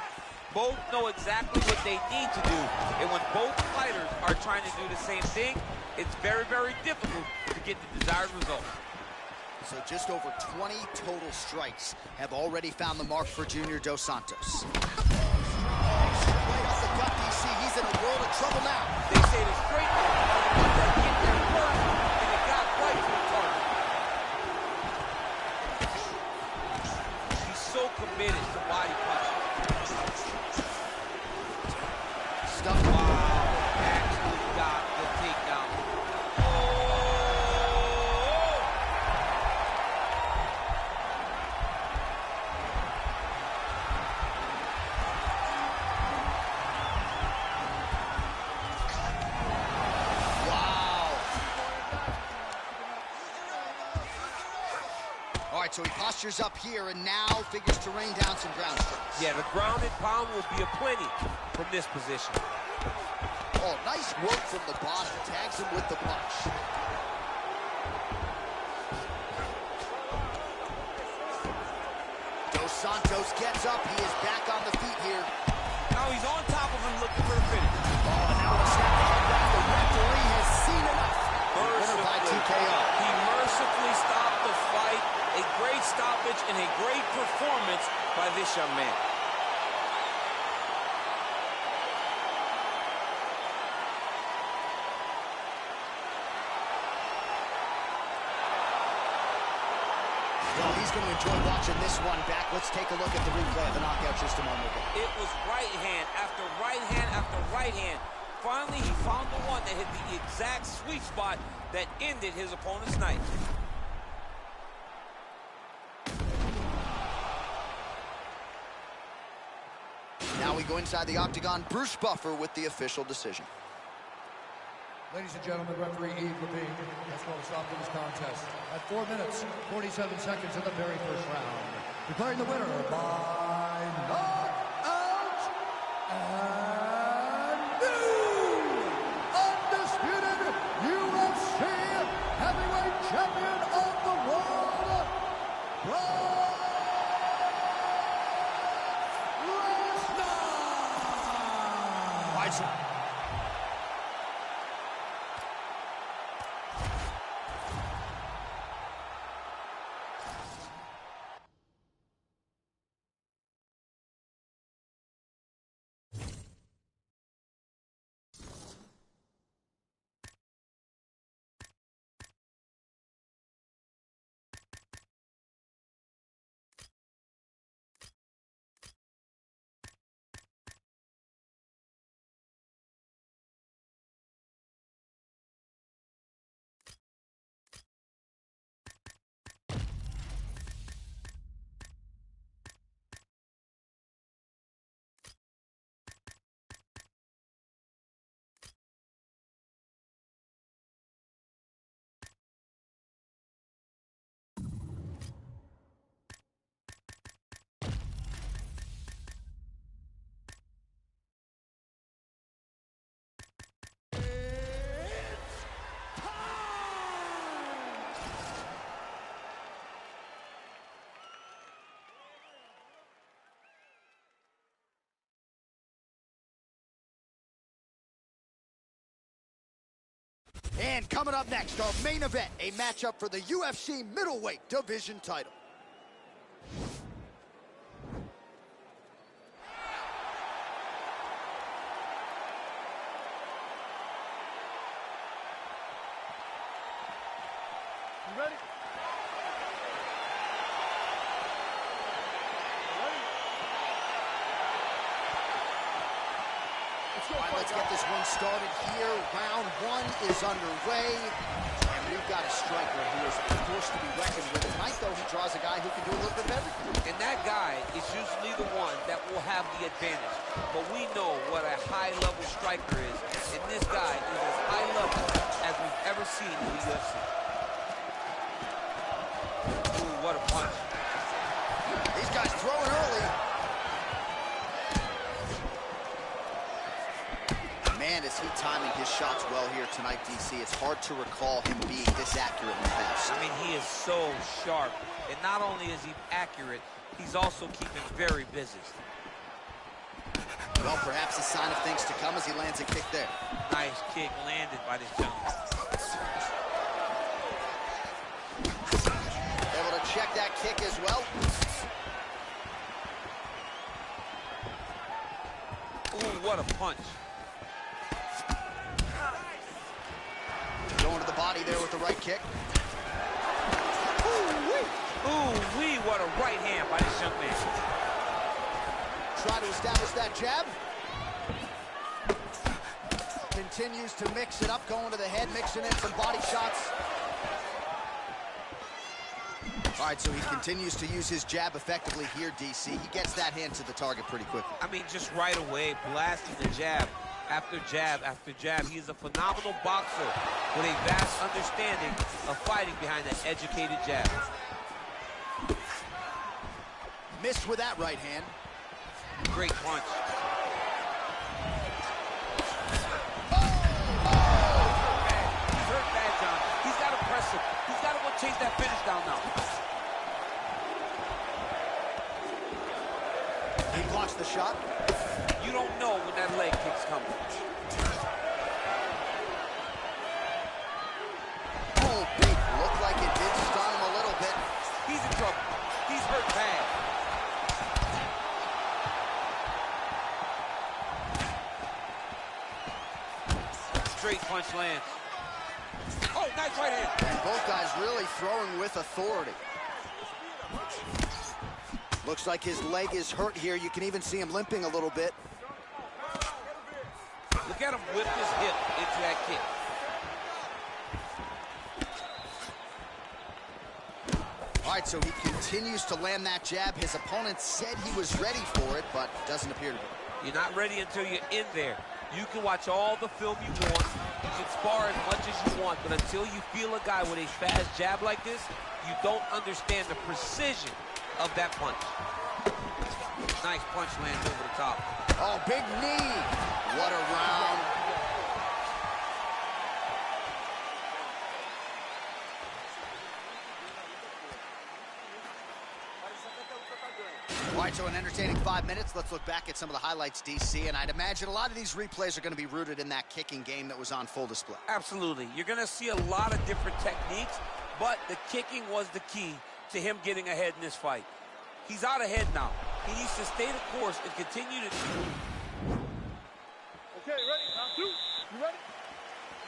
Both know exactly what they need to do, and when both fighters are trying to do the same thing, it's very, very difficult to get the desired result. So just over 20 total strikes have already found the mark for Junior Dos Santos. Right off the gut, DC, he's in a world of trouble now. They say the straight ones are the ones that get there first, and it got right to the target. He's so committed to body punching. Stuff. Wow, actually got the takedown. All right, so he postures up here and now figures to rain down some ground strikes. Yeah, the ground and pound will be aplenty from this position. Oh, nice work from the bottom. Tags him with the punch. Dos Santos gets up. He is back on the feet here. Now he's on top of him looking for the finish. Oh, and now a snap on the ground. The referee has seen enough. Winner by TKO. He mercifully stopped the fight. A great stoppage and a great performance by this young man. Well, he's going to enjoy watching this one back. Let's take a look at the replay of the knockout just a moment ago. It was right hand after right hand after right hand. Finally, he found the one that hit the exact sweet spot that ended his opponent's night. Now we go inside the octagon. Bruce Buffer with the official decision. Ladies and gentlemen, referee Yves Levine has called a stop to this contest at 4 minutes, 47 seconds in the very first round. Declaring the winner by knockout and new undisputed UFC heavyweight champion of the world, Brock Lesnar. And coming up next, our main event, a matchup for the UFC middleweight division title. You ready? All right, let's get this one started here. Round one is underway. And we've got a striker who is a force to be reckoned with. Tonight, though, he draws a guy who can do a little bit of everything. And that guy is usually the one that will have the advantage. But we know what a high-level striker is. And this guy is as high level as we've ever seen in the UFC. Ooh, what a punch. These guys throwing early. Man, is he timing his shots well here tonight, DC. It's hard to recall him being this accurate in the past. I mean, he is so sharp. And not only is he accurate, he's also keeping very busy. Well, perhaps a sign of things to come as he lands a kick there. Nice kick landed by this gentleman. Able to check that kick as well. Ooh, what a punch. Going to the body there with the right kick. Ooh-wee, what a right hand by this young man. Try to establish that jab. Continues to mix it up, going to the head, mixing in some body shots. All right, so he continues to use his jab effectively here, DC. He gets that hand to the target pretty quickly. I mean, just right away, blasting the jab after jab after jab. He is a phenomenal boxer with a vast understanding of fighting behind that educated jab. Missed with that right hand. Great punch. He's hurt bad, John. He's got to press him. He's got to go chase that finish down now. He blocks the shot. You don't know when that leg kick's coming. Oh, big. Looked like it did stun him a little bit. He's in trouble. He's hurt bad. Straight punch lands. Oh, nice right hand. And both guys really throwing with authority. Looks like his leg is hurt here. You can even see him limping a little bit. Look at him whip his hip into that kick. All right, so he continues to land that jab. His opponent said he was ready for it, but doesn't appear to be. You're not ready until you're in there. You can watch all the film you want. You can spar as much as you want, but until you feel a guy with a fast jab like this, you don't understand the precision of that punch. Nice punch lands over the top. Oh, big knee. What a round. All right, so an entertaining 5 minutes. Let's look back at some of the highlights, DC, and I'd imagine a lot of these replays are going to be rooted in that kicking game that was on full display. Absolutely. You're going to see a lot of different techniques, but the kicking was the key to him getting ahead in this fight. He's out ahead now. He needs to stay the course and continue to... Okay, ready? Round two. You ready?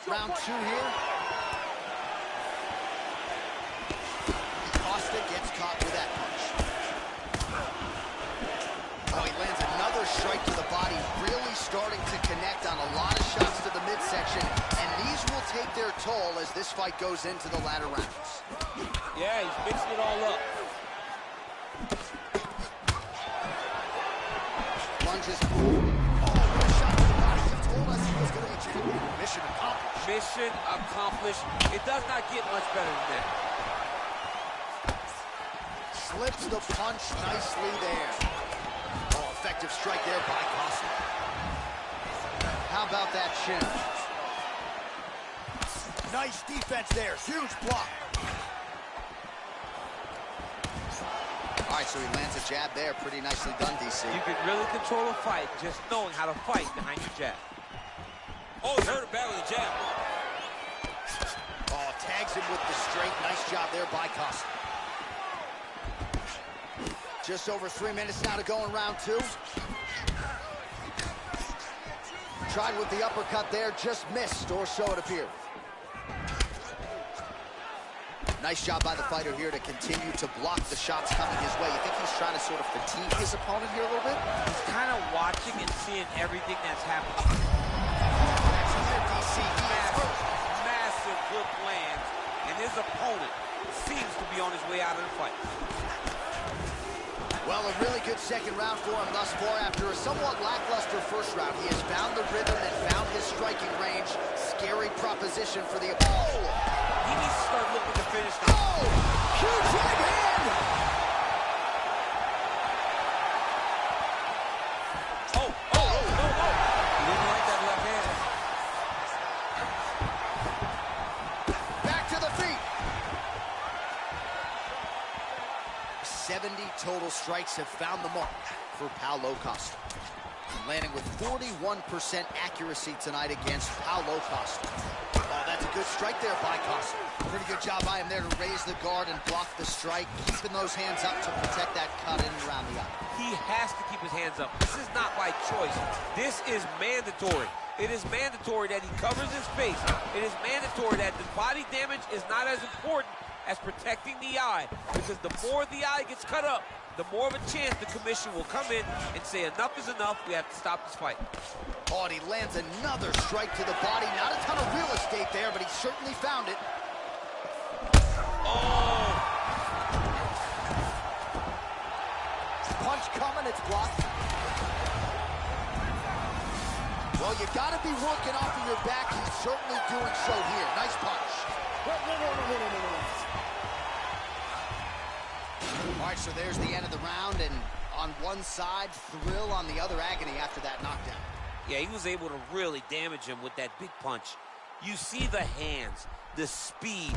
Round two here. Costa gets caught with that punch. Oh, he lands another strike to the body, really starting to connect on a lot of shots to the midsection, and these will take their toll as this fight goes into the latter rounds. Yeah, he's mixing it all up. Lunges. Oh, shot to the body. He told us he was going to be champion. Mission accomplished. Mission accomplished. It does not get much better than that. Slips the punch nicely there. Oh, effective strike there by Costa. How about that chin? Nice defense there. Huge block. All right, so he lands a jab there. Pretty nicely done, DC. You can really control a fight just knowing how to fight behind your jab. Oh, he hurt him bad with the jab. Lands him with the straight. Nice job there by Costa. Just over 3 minutes now to go in round 2. Tried with the uppercut there, just missed, or so it appeared. Nice job by the fighter here to continue to block the shots coming his way. You think he's trying to sort of fatigue his opponent here a little bit? He's kind of watching and seeing everything that's happening. Massive hook lands, and his opponent seems to be on his way out of the fight. Well, a really good second round for him thus far. After a somewhat lackluster first round, he has found the rhythm and found his striking range. Scary proposition for the opponent. Oh! He needs to start looking to finish now. Oh! Huge right hand! Oh! No! He didn't like that left hand. Back to the feet. 70 total strikes have found the mark for Paulo Costa. Landing with 41% accuracy tonight against Paulo Costa. Oh, that's a good strike there by Costa. Pretty good job by him there to raise the guard and block the strike, keeping those hands up to protect that cut in and around the eye. He has to keep his hands up. This is not by choice. This is mandatory. It is mandatory that he covers his face. It is mandatory that the body damage is not as important as protecting the eye, because the more the eye gets cut up, the more of a chance the commission will come in and say enough is enough, we have to stop this fight. Oh, and he lands another strike to the body. Not a ton of real estate there, but he certainly found it. Oh! Punch coming, it's blocked. Well, you gotta be working off of your back. He's certainly doing so here. Nice punch. No. All right, so there's the end of the round, and on one side, thrill, on the other, agony after that knockdown. Yeah, he was able to really damage him with that big punch. You see the hands, the speed,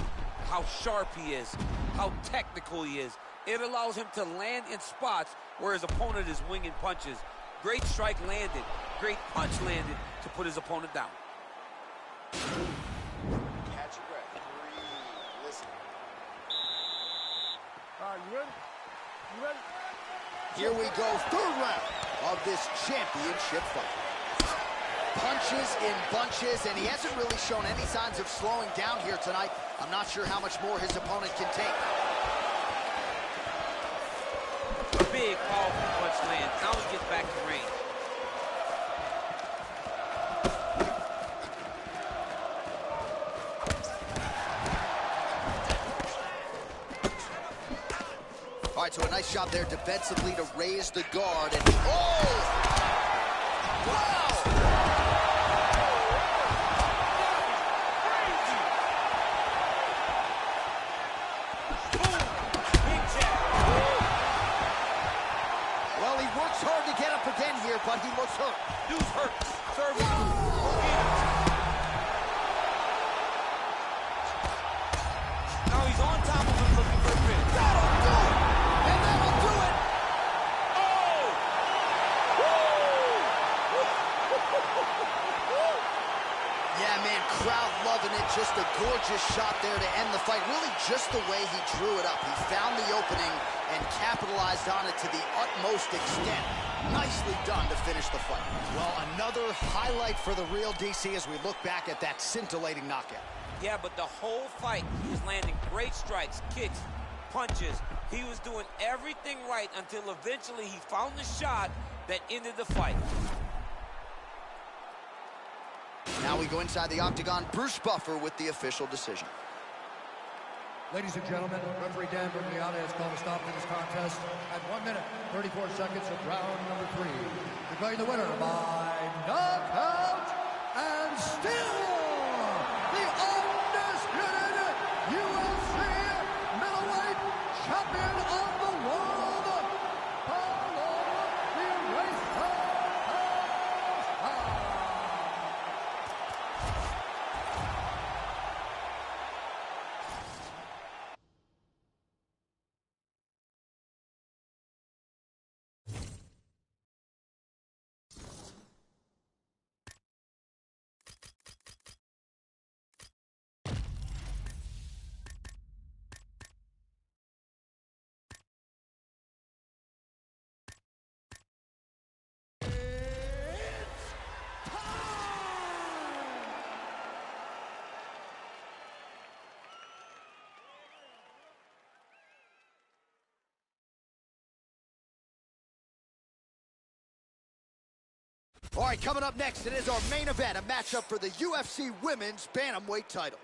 how sharp he is, how technical he is. It allows him to land in spots where his opponent is winging punches. Great strike landed, great punch landed to put his opponent down. Catch your breath. Breathe. Listen. All right, you ready? You ready? Here we go, third round of this championship fight. Punches in bunches, and he hasn't really shown any signs of slowing down here tonight. I'm not sure how much more his opponent can take. Big, powerful punch lands. Now he gets back to range. All right, so a nice job there defensively to raise the guard. And oh! Wow! Well, he works hard to get up again here, but he looks hurt. Dude's hurt. Serving. Now he's on top of him looking for a finish. That'll do it! And that'll do it! Yeah, man, crowd loving it. Just a gorgeous shot there to end the fight. Really just the way he drew it up. He found the opening and capitalized on it to the utmost extent. Nicely done to finish the fight. Well, another highlight for the real DC as we look back at that scintillating knockout. Yeah, but the whole fight, he was landing great strikes, kicks, punches. He was doing everything right until eventually he found the shot that ended the fight. Now we go inside the octagon. Bruce Buffer with the official decision. Ladies and gentlemen, referee Dan Bergliata has called a stop to this contest at 1 minute, 34 seconds of round number 3. Declaring the winner by knockout and still the undisputed UFC middleweight champion of the world, Paulo the Eraser Costa. All right, coming up next, it is our main event, a matchup for the UFC Women's Bantamweight title.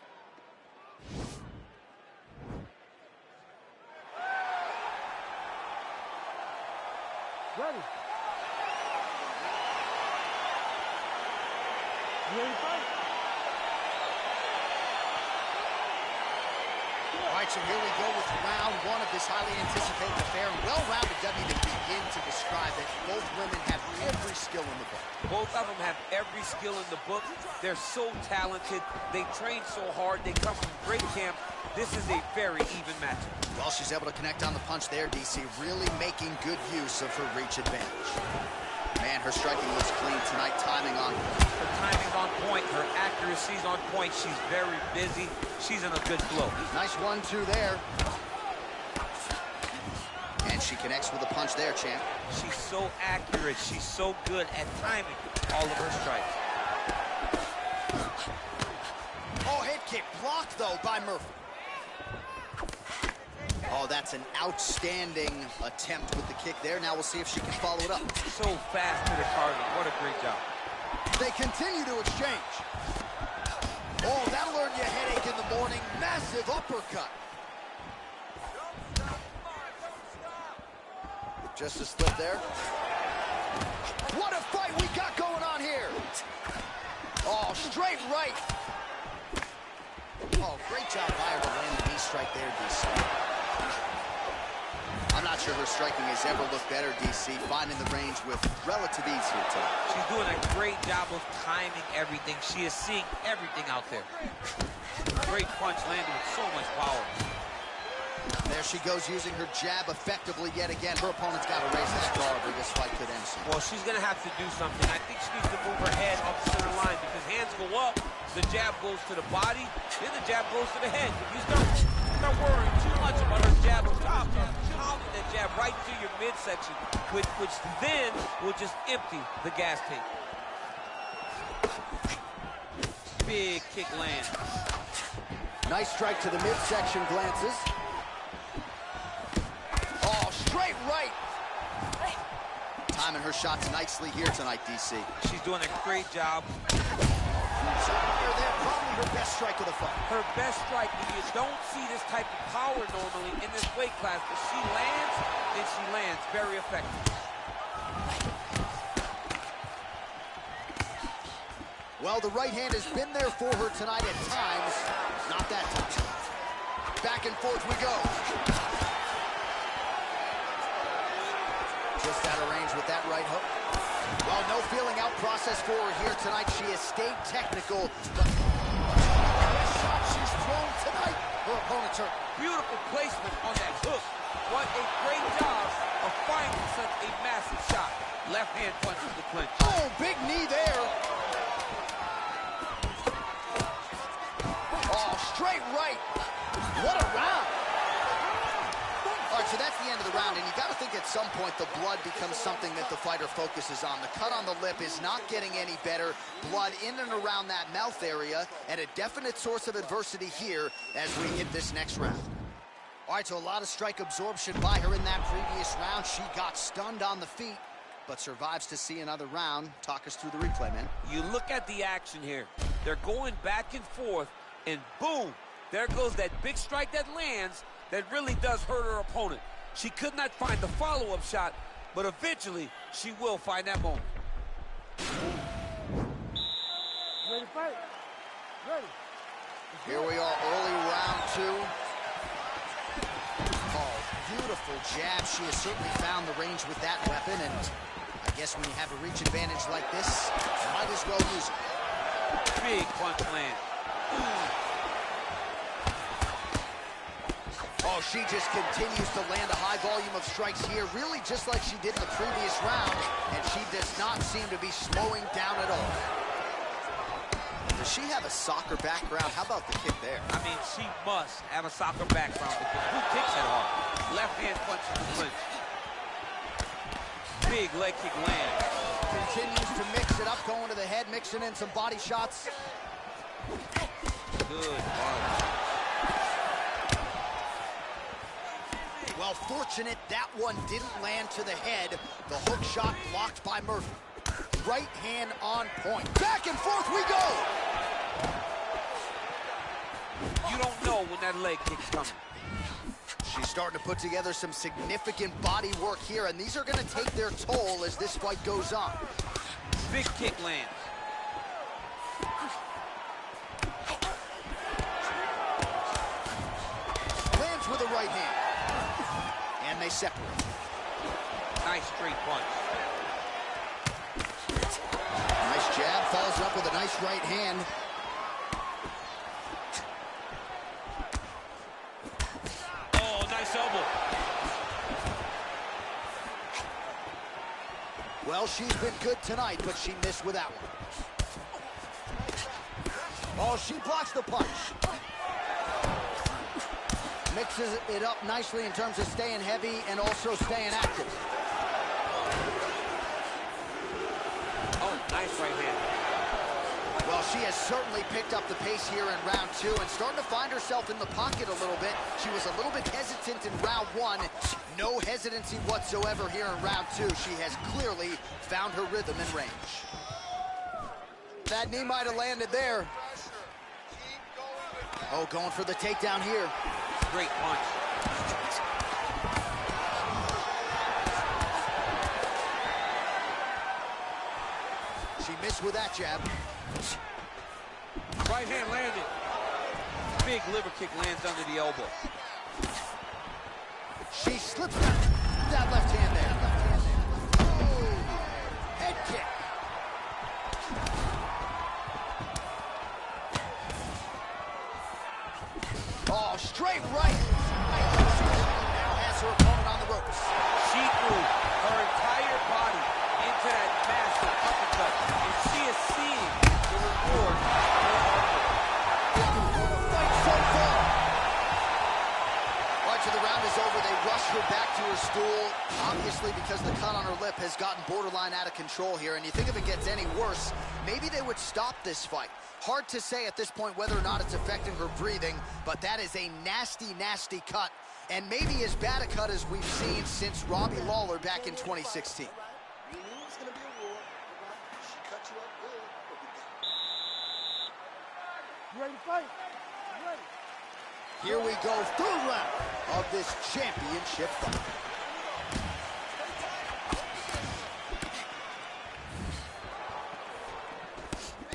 Ready. You ready to fight? All right, so here we go with round one of this highly anticipated affair. Well-rounded doesn't even begin to describe it. Both women have every skill in the book. Both of them have every skill in the book. They're so talented. They train so hard. They come from great camp. This is a very even matchup. Well, she's able to connect on the punch there, DC, really making good use of her reach advantage. Man, her striking looks clean tonight, timing on point. Her timing's on point. Her accuracy's on point. She's very busy. She's in a good flow. Nice 1-2 there. And she connects with a punch there, champ. She's so accurate. She's so good at timing all of her strikes. Oh, head kick blocked, though, by Murphy. Oh, that's an outstanding attempt with the kick there. Now we'll see if she can follow it up. So fast to the target. What a great job. They continue to exchange. Oh, that'll earn you a headache in the morning. Massive uppercut. Just a slip there. What a fight we got going on here. Oh, straight right. Oh, great job by her to land the knee strike there, DC. I'm not sure her striking has ever looked better, DC, finding the range with relative ease here tonight. She's doing a great job of timing everything. She is seeing everything out there. Great punch landed with so much power. There she goes, using her jab effectively yet again. Her opponent's got to raise that guard or this fight could end soon. Well, she's going to have to do something. I think she needs to move her head up the center line because hands go up, the jab goes to the body, then the jab goes to the head. If you start worrying too much about her jab on top, pounding that jab right through your midsection, which then will just empty the gas tank. Big kick lands. Nice strike to the midsection, glances. Oh, straight right. Timing her shots nicely here tonight, DC. She's doing a great job. There, probably her best strike of the fight. Her best strike, and you don't see this type of power normally in this weight class, but she lands, and she lands very effective. Well, the right hand has been there for her tonight at times. Not that time. Back and forth we go. Just out of range with that right hook. Well, no feeling out process for her here tonight. She has stayed technical, but the best shot she's thrown tonight. Her opponent's hurt. Beautiful placement on that hook. What a great job of finding such a massive shot. Left hand punches the clinch. Oh, big knee there. Oh, straight right. What a round. All right, so that's the end of the round, and you got to think at some point the blood becomes something that the fighter focuses on. The cut on the lip is not getting any better. Blood in and around that mouth area, and a definite source of adversity here as we hit this next round. All right, so a lot of strike absorption by her in that previous round. She got stunned on the feet, but survives to see another round. Talk us through the replay, man. You look at the action here. They're going back and forth, and boom, there goes that big strike that lands that really does hurt her opponent. She could not find the follow-up shot, but eventually she will find that moment. Ready to fight? Ready. Here we are, early round two. Oh, beautiful jab. She has certainly found the range with that weapon, and I guess when you have a reach advantage like this, you might as well use it. Big punch land. Oh, she just continues to land a high volume of strikes here, really just like she did in the previous round, and she does not seem to be slowing down at all. Does she have a soccer background? How about the kick there? I mean, she must have a soccer background because who kicks it hard? Left hand punch in the clinch. Big leg kick land. Continues to mix it up, going to the head, mixing in some body shots. Good punch. Well, fortunate that one didn't land to the head. The hook shot blocked by Murphy. right hand on point. Back and forth we go. You don't know when that leg kick's coming. She's starting to put together some significant body work here, and these are going to take their toll as this fight goes on. Big kick lands. Lands with a right hand. And they separate. Nice straight punch. Nice jab, follows up with a nice right hand. Oh, nice elbow. Well, she's been good tonight, but she missed with that one. Oh, she blocks the punch. Mixes it up nicely in terms of staying heavy and also staying active. Oh, nice right hand. Well, she has certainly picked up the pace here in round 2 and starting to find herself in the pocket a little bit. She was a little bit hesitant in round 1. No hesitancy whatsoever here in round 2. She has clearly found her rhythm and range. That knee might have landed there. Oh, going for the takedown here. Great punch. She missed with that jab. Right hand landed. Big liver kick lands under the elbow. She slips that left hand there. Oh, head kick. Oh, straight right. Now has her opponent on the ropes. She threw her entire body into that massive uppercut, and she is seeing the reward. Fight so far. Right, so the round is over. They rush her back to her stool, obviously because the cut on her lip has gotten borderline out of control here, and you think if it gets any worse, maybe they would stop this fight. Hard to say at this point whether or not it's affecting her breathing, but that is a nasty, nasty cut, and maybe as bad a cut as we've seen since Robbie Lawler back in 2016. We knew it was going to be a war. She cut you up good, but we got it. You ready to fight? You ready? Here we go, third round of this championship fight.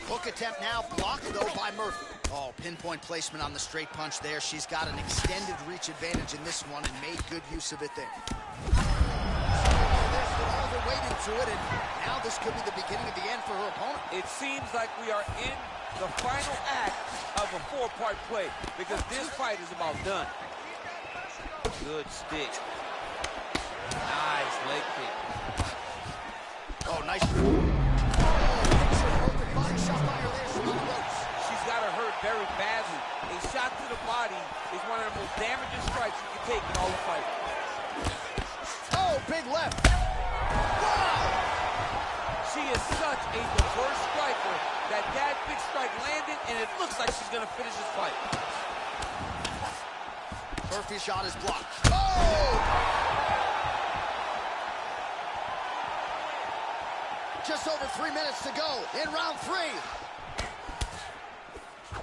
Hook attempt now, blocked though by Murphy. Oh, pinpoint placement on the straight punch there. She's got an extended reach advantage in this one and made good use of it there. All the weight into it, and now this could be the beginning of the end for her opponent. It seems like we are in the final act of a 4-part play because this fight is about done. Good stick. Nice leg kick. Oh, nice. Body shot by her there, she's on the ropes. She's got her hurt very badly. A shot to the body is one of the most damaging strikes you can take in all the fight. Oh, big left. Wow! She is such a diverse striker that big strike landed, and it looks like she's gonna finish this fight. Murphy's shot is blocked. Oh! Just over 3 minutes to go in round 3.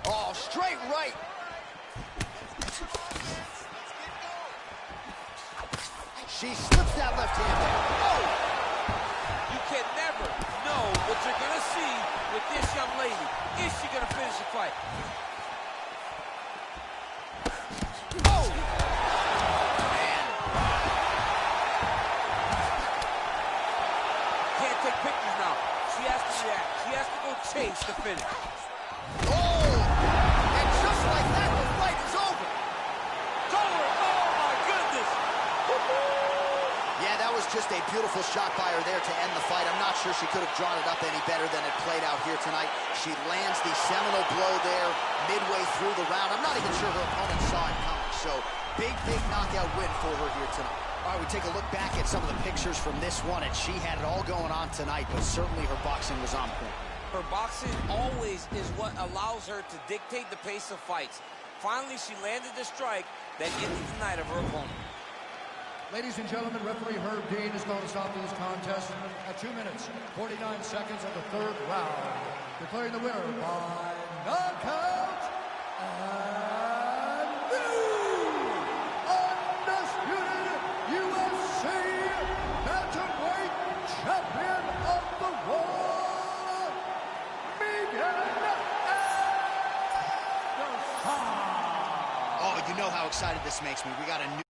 Oh, straight right. She slips that left hand there. Oh! You can never know what you're gonna see with this young lady. Is she gonna finish the fight? Oh! Man. Can't take pictures now. She has to react. She has to go chase the finish. Oh! And just like that, the fight is over. Over. Oh my goodness! Yeah, that was just a beautiful shot by her there to end the fight. I'm not sure she could have drawn it up any better than it played out here tonight. She lands the seminal blow there midway through the round. I'm not even sure her opponent saw it coming. So, big knockout win for her here tonight. All right, we take a look back at some of the pictures from this one, and she had it all going on tonight, but certainly her boxing was on point. Her boxing always is what allows her to dictate the pace of fights. Finally, she landed the strike that ended the night of her opponent. Ladies and gentlemen, referee Herb Dean has called a stop to this contest at 2 minutes, 49 seconds of the third round, declaring the winner by knockout and new undisputed UFC bantamweight champion of the world, Miguel. Oh, you know how excited this makes me. We got a new